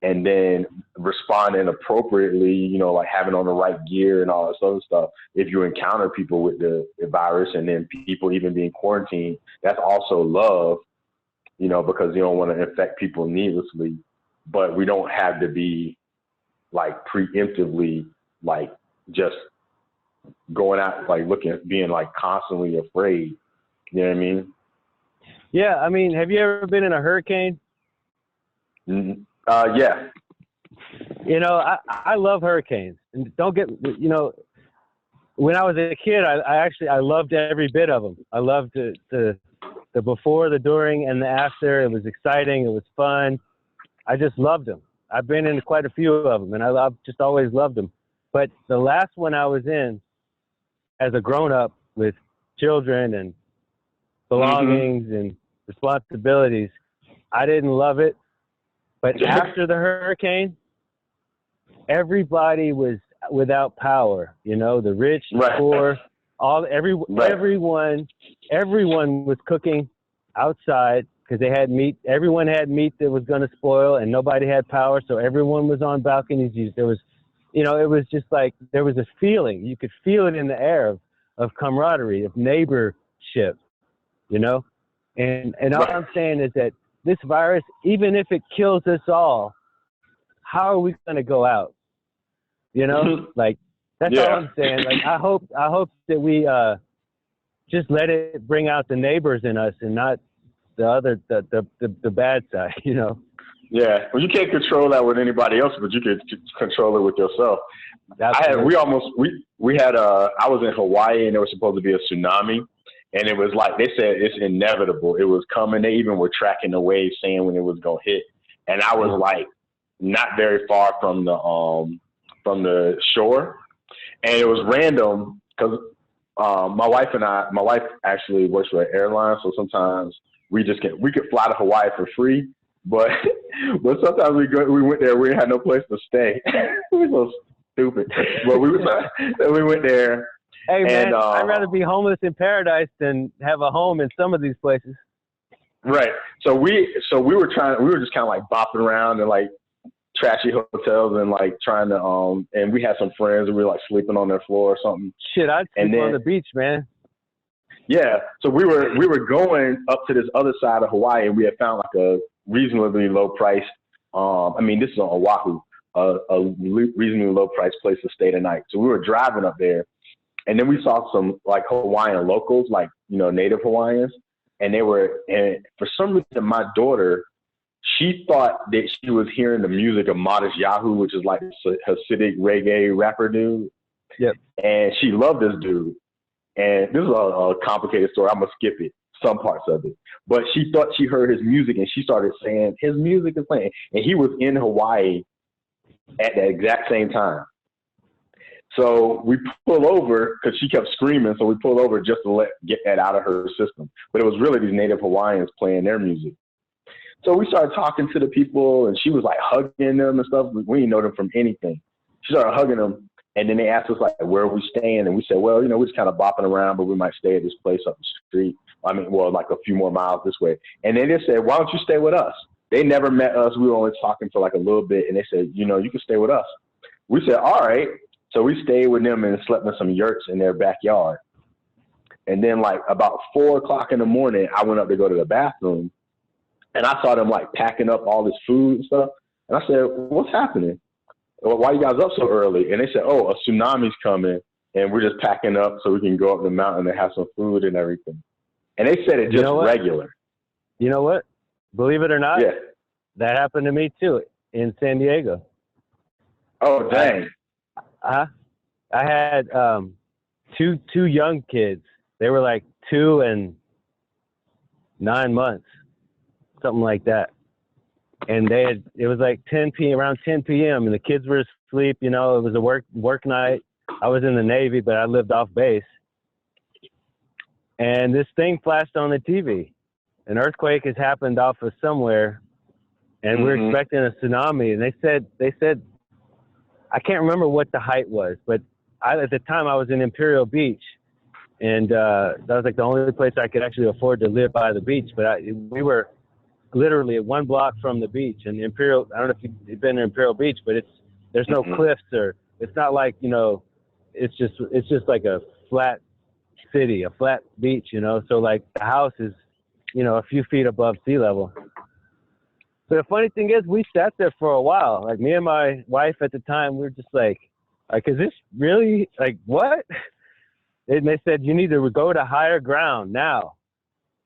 And then responding appropriately, like having on the right gear and all this other stuff. If you encounter people with the virus and then people even being quarantined, that's also love, because you don't want to infect people needlessly. But we don't have to be like preemptively, like just going out, like being like constantly afraid. You know what I mean? Yeah. Have you ever been in a hurricane? Mm-hmm. Yeah. I love hurricanes, and don't get, when I was a kid, I loved every bit of them. I loved the before, the during, and the after. It was exciting. It was fun. I just loved them. I've been in quite a few of them, and I've just always loved them. But the last one I was in as a grown-up with children and belongings and responsibilities, I didn't love it. But after the hurricane, everybody was without power. The rich, the poor, everyone was cooking outside because they had meat. Everyone had meat that was going to spoil, and nobody had power, so everyone was on balconies. There was, it was just like there was a feeling. You could feel it in the air of camaraderie, of neighborship. And all I'm saying is that this virus, even if it kills us all, how are we going to go out? Like, that's all I'm saying. Like, I hope that we just let it bring out the neighbors in us and not the bad side, Yeah. Well, you can't control that with anybody else, but you can control it with yourself. I was in Hawaii and there was supposed to be a tsunami. And it was like, they said it's inevitable. It was coming. They even were tracking the wave, saying when it was going to hit. And I was like, not very far from the shore. And it was random because my wife actually works for an airline. So sometimes we could fly to Hawaii for free. But sometimes we went there, we had no place to stay. We were so stupid. But we went there. Hey man, I'd rather be homeless in paradise than have a home in some of these places. Right. So we were just kind of like bopping around and like trashy hotels and like trying to and we had some friends and we were like sleeping on their floor or something. Shit, I'd sleep on the beach, man. Yeah. So we were going up to this other side of Hawaii and we had found like a reasonably low price. This is on Oahu, a reasonably low price place to stay the night. So we were driving up there. And then we saw some like Hawaiian locals, like, native Hawaiians. And for some reason, my daughter, she thought that she was hearing the music of Modest Yahoo, which is like a Hasidic reggae rapper dude. Yep. And she loved this dude. And this is a complicated story. I'm going to skip it, some parts of it. But she thought she heard his music and she started saying, his music is playing. And he was in Hawaii at the exact same time. So we pull over because she kept screaming. So we pulled over just to get that out of her system. But it was really these native Hawaiians playing their music. So we started talking to the people and she was like hugging them and stuff. We didn't know them from anything. She started hugging them. And then they asked us like, where are we staying? And we said, well, we're just kind of bopping around, but we might stay at this place up the street. Like a few more miles this way. And then they said, why don't you stay with us? They never met us. We were only talking for like a little bit, and they said, you know, you can stay with us. We said, all right. So we stayed with them and slept in some yurts in their backyard. And then like about 4 o'clock in the morning, I went up to go to the bathroom, and I saw them like packing up all this food and stuff. And I said, what's happening? Why are you guys up so early? And they said, oh, a tsunami's coming, and we're just packing up so we can go up the mountain and have some food and everything. And they said it just regular. You know what? Believe it or not, yeah, that happened to me too in San Diego. Oh, dang. I had two young kids. They were like 2 and 9 months, something like that. And it was like around 10 p.m. and the kids were asleep. You know, it was a work night. I was in the Navy, but I lived off base. And this thing flashed on the TV. An earthquake has happened off of somewhere, and we're expecting a tsunami. And they said, I can't remember what the height was, but at the time I was in Imperial Beach, and that was like the only place I could actually afford to live by the beach. But we were literally 1 block from the beach, and Imperial. I don't know if you've been to Imperial Beach, but there's no cliffs, or it's not like, you know, it's just like a flat city, a flat beach, you know. So like the house is, you know, a few feet above sea level. But the funny thing is, we sat there for a while. Like me and my wife at the time, we were just like, is this really, like, what? And they said, you need to go to higher ground now.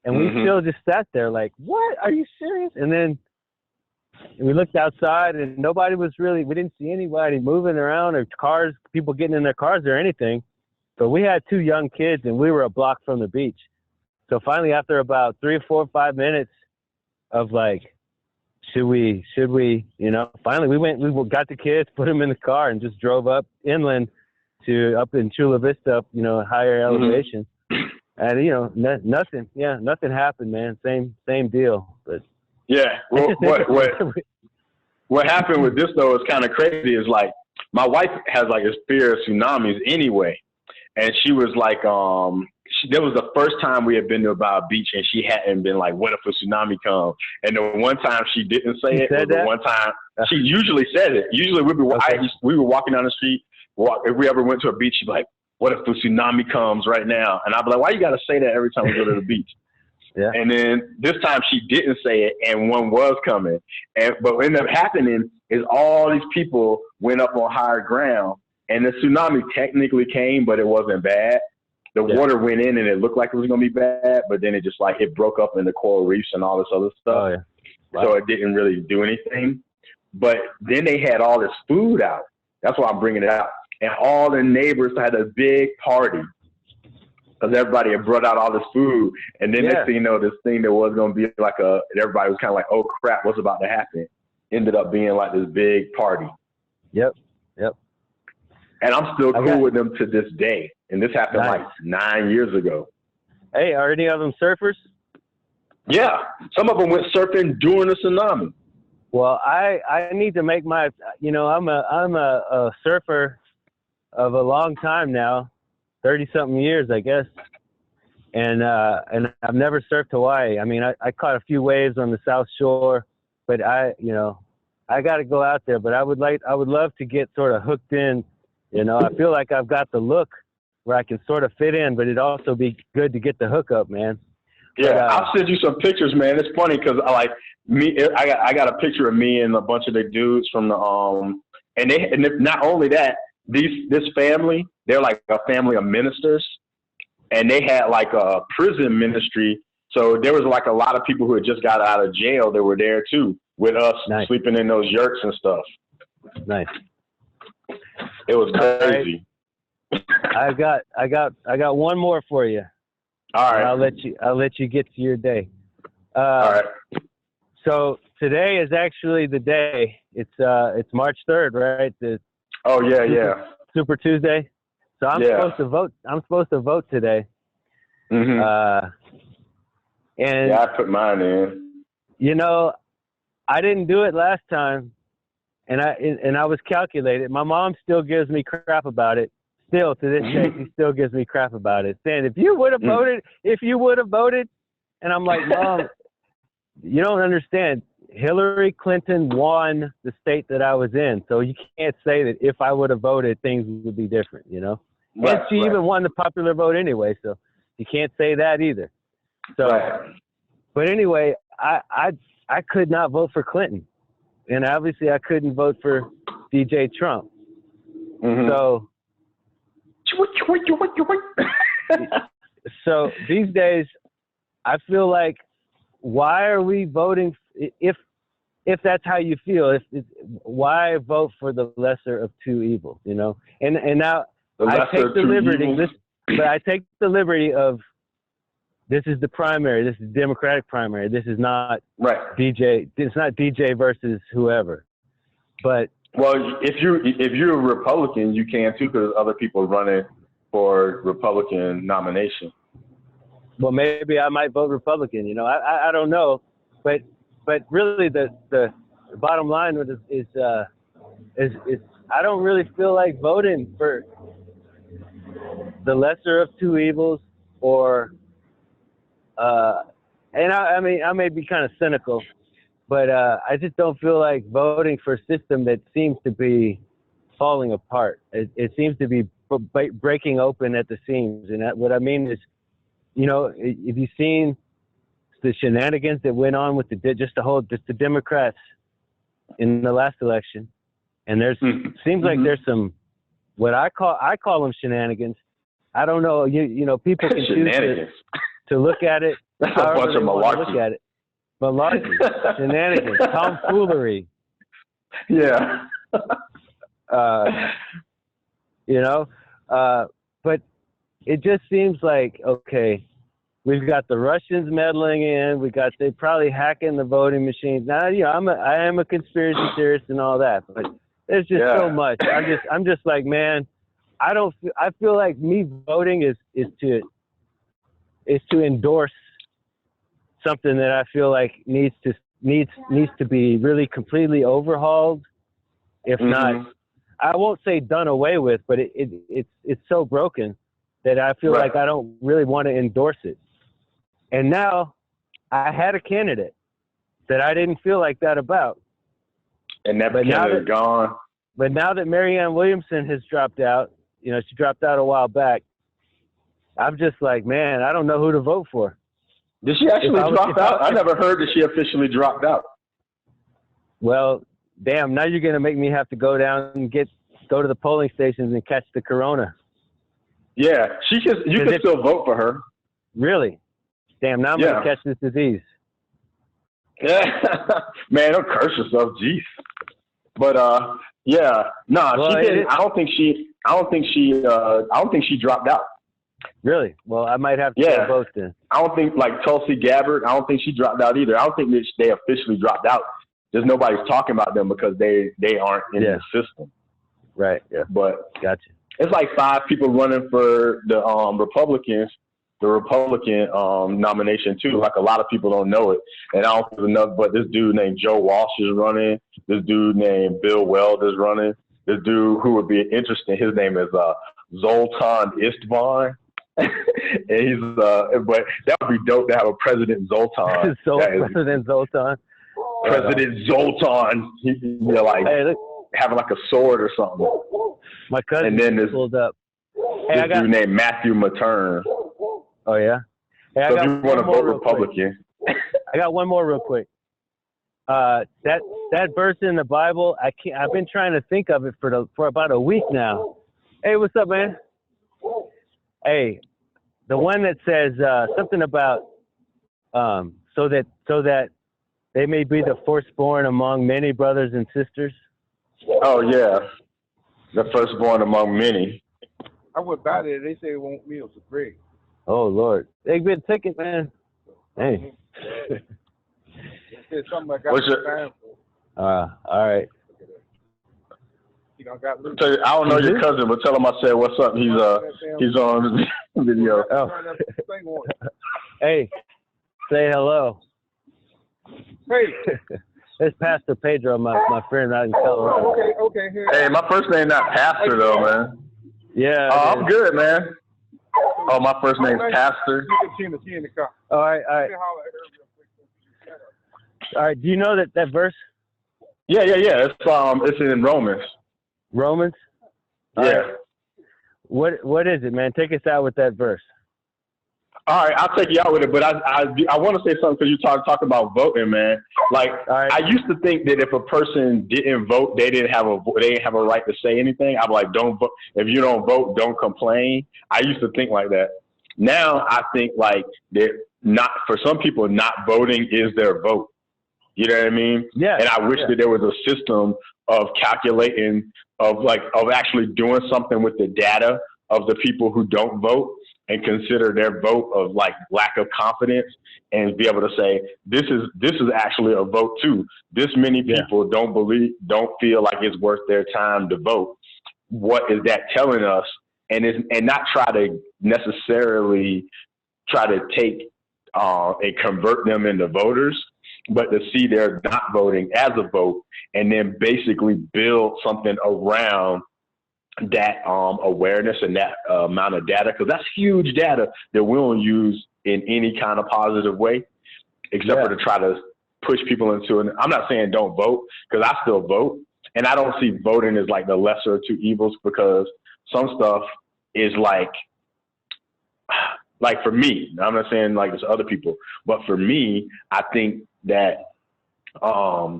And we still just sat there like, what? Are you serious? And then we looked outside, and nobody was really, we didn't see anybody moving around or cars, people getting in their cars or anything. But we had 2 young kids, and we were a block from the beach. So finally, after about 3 or 4 or 5 minutes of like, should we, you know, finally we got the kids, put them in the car, and just drove up inland to up in Chula Vista, you know, higher elevation. And, you know, nothing happened, man. Same deal. But yeah, well, what happened with this though is kind of crazy. Is like my wife has like a fear of tsunamis anyway, and she was like, that was the first time we had been to a beach, and she hadn't been like, what if a tsunami comes? And the one time she didn't say it was the one time she usually said it. Usually we were walking down the street. If we ever went to a beach, she'd be like, what if the tsunami comes right now? And I'd be like, why you got to say that every time we go to the beach? Yeah. And then this time she didn't say it, and one was coming. But what ended up happening is all these people went up on higher ground, and the tsunami technically came, but it wasn't bad. The water went in, and it looked like it was going to be bad, but then it just like, it broke up in the coral reefs and all this other stuff. Oh, yeah. Wow. So it didn't really do anything. But then they had all this food out. That's why I'm bringing it out. And all the neighbors had a big party because everybody had brought out all this food. And then next thing you know, this thing that was going to be like everybody was kind of like, oh crap, what's about to happen? Ended up being like this big party. Yep. And I'm still cool with them to this day. And this happened like 9 years ago. Hey, are any of them surfers? Yeah. Some of them went surfing during the tsunami. Well, I need to make my, you know, I'm a surfer of a long time now, 30-something years, I guess. And I've never surfed Hawaii. I mean, I caught a few waves on the South Shore, but I got to go out there. But I would love to get sort of hooked in. You know, I feel like I've got the look where I can sort of fit in, but it'd also be good to get the hookup, man. Yeah, but, I'll send you some pictures, man. It's funny because I got a picture of me and a bunch of the dudes from the and not only that, this family, they're like a family of ministers, and they had like a prison ministry. So there was like a lot of people who had just got out of jail that were there too with us, sleeping in those yurts and stuff. Nice. It was crazy. Right. I got one more for you. All right. I'll let you get to your day. All right. So today is actually the day. It's March 3rd, right? Super Tuesday. So I'm supposed to vote. I'm supposed to vote today. And I put mine in. You know, I didn't do it last time, and I was calculated. My mom still gives me crap about it. Still to this day, she still gives me crap about it, saying if you would have voted, and I'm like, Mom, you don't understand. Hillary Clinton won the state that I was in, so you can't say that if I would have voted, things would be different, you know? Right, and she even won the popular vote anyway, so you can't say that either. So, but anyway, I could not vote for Clinton, and obviously I couldn't vote for DJ Trump. So, so these days, I feel like, why are we voting? If that's how you feel, why vote for the lesser of two evils? You know, and now I take the liberty. But I take the liberty of, this is the primary. This is the Democratic primary. This is not DJ. It's not DJ versus whoever. But well, if you're a Republican, you can too, because other people running for Republican nomination. Well, maybe I might vote Republican. You know, I don't know, but really the bottom line is I don't really feel like voting for the lesser of two evils, or and I mean, I may be kind of cynical, but I just don't feel like voting for a system that seems to be falling apart. It seems to be breaking open at the seams, and what I mean is, you know, if you've seen the shenanigans that went on with the Democrats in the last election, and seems like there's some, what I call them shenanigans. I don't know, you know, people can choose to look at it. That's a bunch of malarkey. Look at it. Malarkey, shenanigans, tomfoolery. Yeah. You know, but it just seems like, okay, we've got the Russians meddling in. They probably hacking the voting machines. Now, you know, I am a conspiracy theorist and all that, but there's just so much. I'm just like, man, I feel like me voting is to endorse something that I feel like needs to be really completely overhauled. If not, I won't say done away with, but it's so broken that I feel like I don't really want to endorse it. And now I had a candidate that I didn't feel like that about. And that candidate is gone. But now that Marianne Williamson has dropped out, you know, she dropped out a while back, I'm just like, man, I don't know who to vote for. Did she actually drop out? I never heard that she officially dropped out. Well, damn, now you're going to make me have to go down and go to the polling stations and catch the corona. Yeah, you can still vote for her. Really? Damn, now I'm going to catch this disease. Yeah. Man, don't curse yourself, jeez. But she didn't. I don't think she dropped out. Really? Well, I might have to go vote then. I don't think, like Tulsi Gabbard, I don't think she dropped out either. I don't think that they officially dropped out. Just nobody's talking about them because they aren't in the system. Right. Yeah. But gotcha. It's like 5 people running for the Republican nomination too. Like, a lot of people don't know it, and I don't think enough. But this dude named Joe Walsh is running. This dude named Bill Weld is running. This dude who would be interesting, his name is Zoltan Istvan. And he's but that would be dope to have a President Zoltan. President Zoltan. President Zoltan. Like, having like a sword or something. My cousin and then pulled up. This dude named Matthew Matern. Oh yeah. Hey, so if you want to vote Republican. I got one more real quick. That verse in the Bible, I've been trying to think of it for about a week now. Hey, what's up, man? Hey, the one that says something about so that they may be the firstborn among many brothers and sisters. Oh yeah, the firstborn among many. I went by there. They say it won't meals for free. Oh Lord, they've been ticket, man. Hey. There's something I got time for. All right. You know, I don't know your cousin, but tell him I said what's up. He's on video. Oh. Hey, say hello. Hey. It's Pastor Pedro, my friend out in Colorado. Okay. Hey, my first name not Pastor though, man. Yeah. Oh, I'm good, man. Oh, my first name's Pastor. She in the car. All right. All right. Do you know that verse? Yeah. It's in Romans. Romans? Yeah. Right. What is it, man? Take us out with that verse. All right, I'll take you out with it, but I want to say something because you talk about voting, man. Like, right. I used to think that if a person didn't vote, they didn't have a right to say anything. I'm like, don't vote. If you don't vote, don't complain. I used to think like that. Now I think like that. Not for some people, not voting is their vote. You know what I mean? Yeah. And I wish that there was a system of calculating, of actually doing something with the data of the people who don't vote, and consider their vote of like lack of confidence, and be able to say, this is actually a vote too. This many people don't feel like it's worth their time to vote. What is that telling us? And not try to necessarily try to take and convert them into voters, but to see they're not voting as a vote, and then basically build something around that awareness and that amount of data, because that's huge data that we don't use in any kind of positive way, except for to try to push people into it. I'm not saying don't vote, because I still vote, and I don't see voting as like the lesser of two evils, because some stuff is like for me, I'm not saying like it's other people, but for me, I think that my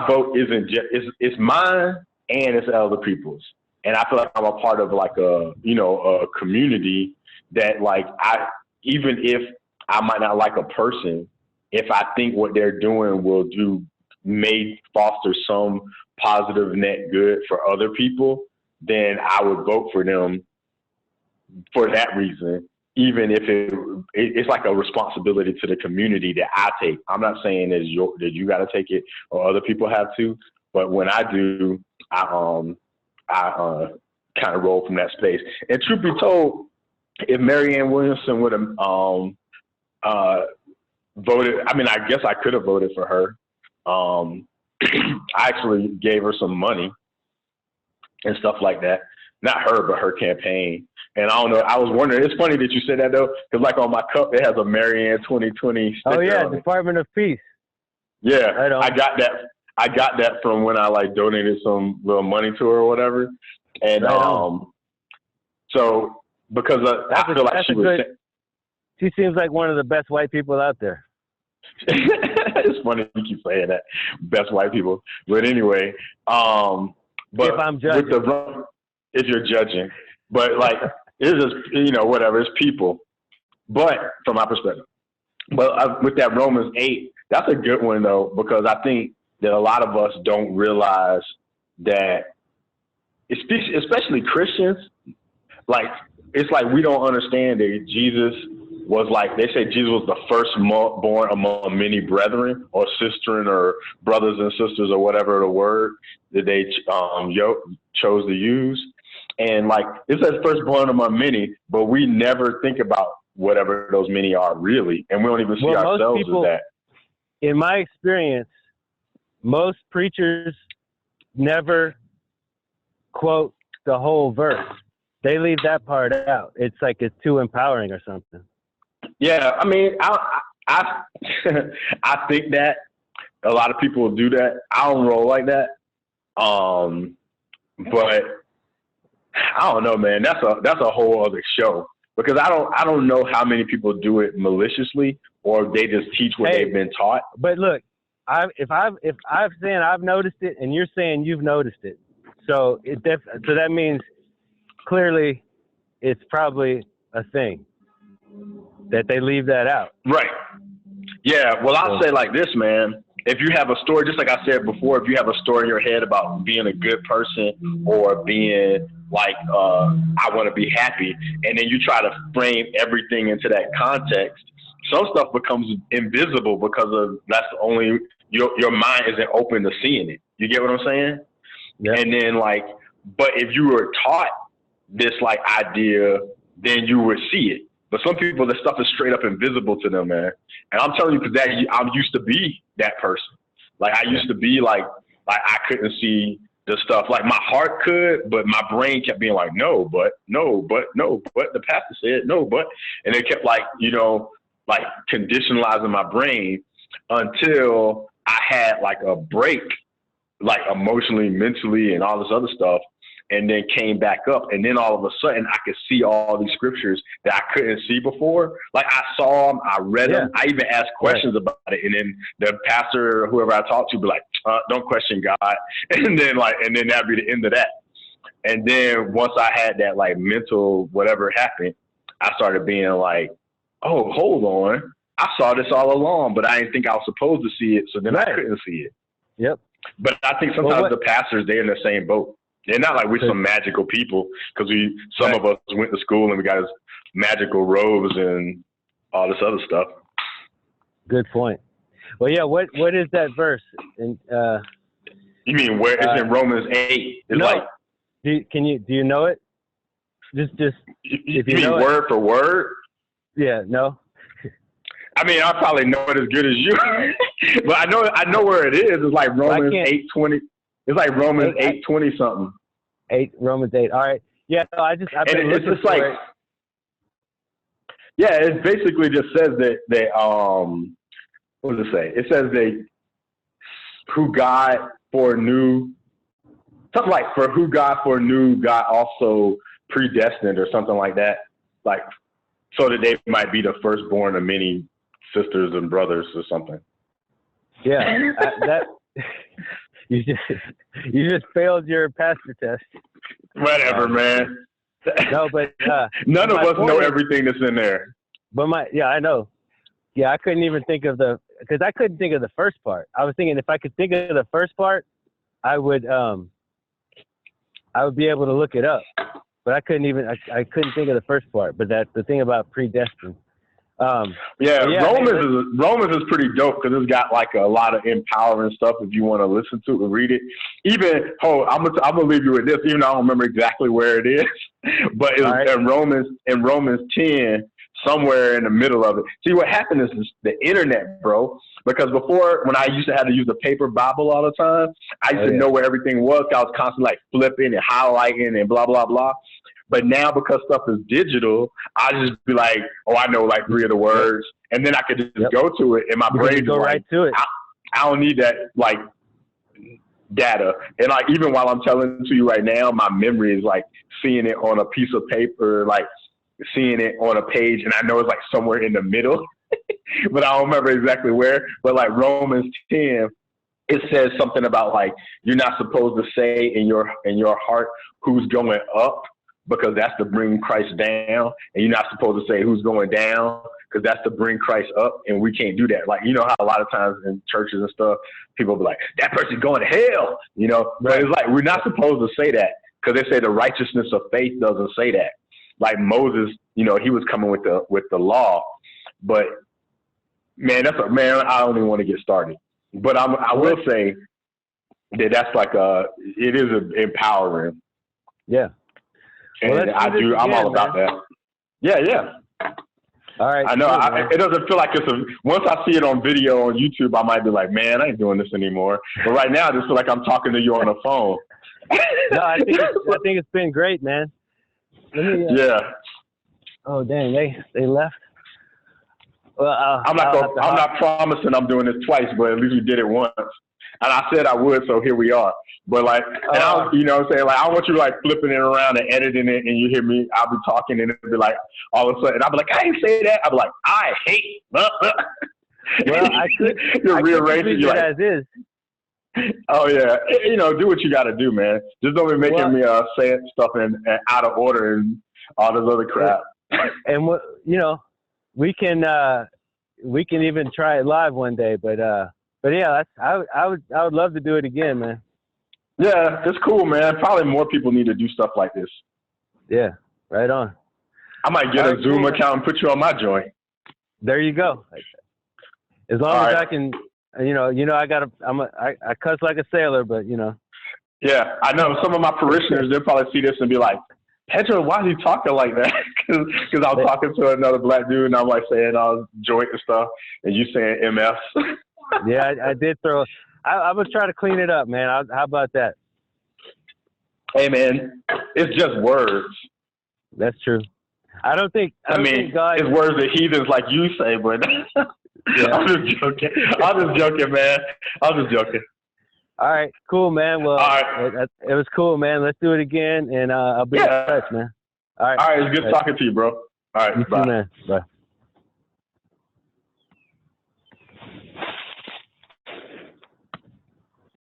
vote isn't just, it's mine and it's other people's. And I feel like I'm a part of like a community that like even if I might not like a person, if I think what they're doing may foster some positive net good for other people, then I would vote for them for that reason, even if it's like a responsibility to the community that I take. I'm not saying that you got to take it or other people have to, but when I do, I kind of roll from that space. And truth be told, if Marianne Williamson would have voted, I mean, I guess I could have voted for her. I actually gave her some money and stuff like that. Not her, but her campaign. And I don't know, I was wondering, it's funny that you said that though, because like on my cup, it has a Marianne 2020 sticker. Oh yeah, on Department of Peace. Yeah, I got that from when I like donated some little money to her or whatever. And so because I feel like she seems like one of the best white people out there. It's funny you keep saying that, best white people. But anyway, but if I'm judging, if you're judging, but like it's just whatever, it's people. But from my perspective, but with that Romans 8, that's a good one though, because I think that a lot of us don't realize that, especially Christians, like it's like we don't understand that Jesus was like, they say Jesus was the firstborn among many brethren or sistren or brothers and sisters or whatever the word that they chose to use. And like it says firstborn among many, but we never think about whatever those many are really. And we don't even see ourselves as that. In my experience, most preachers never quote the whole verse. They leave that part out. It's like it's too empowering or something. Yeah, I mean, I think that a lot of people do that. I don't roll like that. But I don't know, man. That's a whole other show, because I don't know how many people do it maliciously or they just teach what they've been taught. But look, if I'm saying I've noticed it and you're saying you've noticed it, so so that means clearly it's probably a thing that they leave that out. Right. Yeah. Well, I'll say like this, man. If you have a story, just like I said before, if you have a story in your head about being a good person or being like, I want to be happy, and then you try to frame everything into that context, some stuff becomes invisible because that's only your mind isn't open to seeing it. You get what I'm saying? Yeah. And then like, but if you were taught this like idea, then you would see it. But some people, the stuff is straight up invisible to them, man. And I'm telling you, because I used to be that person. Like I used to be like I couldn't see the stuff. Like my heart could, but my brain kept being like, no, but the pastor said no, but, and it kept like, like conditionalizing my brain until I had like a break, like emotionally, mentally, and all this other stuff, and then came back up. And then all of a sudden I could see all these scriptures that I couldn't see before. Like I saw them, I read them, I even asked questions about it. And then the pastor or whoever I talked to be like, don't question God. And then that'd be the end of that. And then once I had that like mental whatever happened, I started being like, oh, hold on. I saw this all along, but I didn't think I was supposed to see it. So then I couldn't see it. Yep. But I think sometimes the pastors, they're in the same boat. They're not like we're some magical people because some of us went to school and we got magical robes and all this other stuff. Good point. Well, yeah. What is that verse? And you mean where it's in Romans 8? It's no. like. Do you know it? Just if you mean know word for word? Yeah. No. I mean, I probably know it as good as you, but I know where it is. It's like Romans 8:20. It's like Romans 8:20 something. Romans 8. All right. Yeah. No, I've been looking it's like, it. Yeah, it basically just says that what does it say? It says who God foreknew, something like for who God foreknew, God also predestined or something like that, like so that they might be the firstborn of many sisters and brothers or something. Yeah, you just failed your pastor test. Whatever, man. No, but none of us know everything that's in there. But I know. Yeah, I couldn't even think of because I couldn't think of the first part. I was thinking if I could think of the first part, I would be able to look it up. But I couldn't think of the first part. But that's the thing about predestined. Romans is pretty dope because it's got like a lot of empowering stuff if you want to listen to it and read it. Even I'm gonna leave you with this, even though I don't remember exactly where it is, but it's in Romans 10, somewhere in the middle of it. See, what happened is the internet, bro. Because before, when I used to have to use the paper Bible all the time, I used to know where everything was. I was constantly like flipping and highlighting and blah blah blah. But now because stuff is digital, I just be like, oh, I know like 3 of the words. And then I could just go to it and my brain go right to it. I don't need that like data. And like even while I'm telling it to you right now, my memory is like seeing it on a piece of paper, like seeing it on a page, and I know it's like somewhere in the middle, but I don't remember exactly where. But like Romans 10, it says something about like you're not supposed to say in your heart who's going up, because that's to bring Christ down, and you're not supposed to say who's going down because that's to bring Christ up, and we can't do that. Like, you know how a lot of times in churches and stuff, people be like, that person's going to hell, you know? But it's like, we're not supposed to say that because they say the righteousness of faith doesn't say that. Like Moses, you know, he was coming with the law, but man, I don't even want to get started. But I will say that that's like it is empowering. Yeah. And I'm all about that. Yeah. All right. I know. It doesn't feel like once I see it on video on YouTube, I might be like, man, I ain't doing this anymore. But right now, I just feel like I'm talking to you on the phone. No, I think it's been great, man. Yeah. Oh, dang, they left. Well, I'm not promising I'm doing this twice, but at least we did it once. And I said I would, so here we are. But like, you know what I'm saying? Like, I want you like flipping it around and editing it, and you hear me, I'll be talking, and it'll be like, all of a sudden, I'll be like, I didn't say that. I'll be like, I hate. Well, you're rearranging it as is. Oh, yeah. You know, do what you got to do, man. Just don't be making me say stuff and out of order and all this other crap. And, you know, we can even try it live one day, but yeah, I would love to do it again, man. Yeah, it's cool, man. Probably more people need to do stuff like this. Yeah, right on. I might get a Zoom account and put you on my joint. There you go. As long as I can, you know, I cuss like a sailor, but you know. Yeah, I know some of my parishioners, they'll probably see this and be like, Pedro, why is he talking like that? Because I was talking to another black dude and I'm like saying all joint and stuff, and you saying MF. Yeah, I did throw. I would try to clean it up, man. How about that? Hey, man, it's just words. That's true. I don't think God. it's words of heathens like you say, but I'm just joking. Man. I'm just joking. All right, cool, man. Well, it was cool, man. Let's do it again, and I'll be in touch, man. All right, it's good talking to you, bro. All right, you bye. too, man. Bye.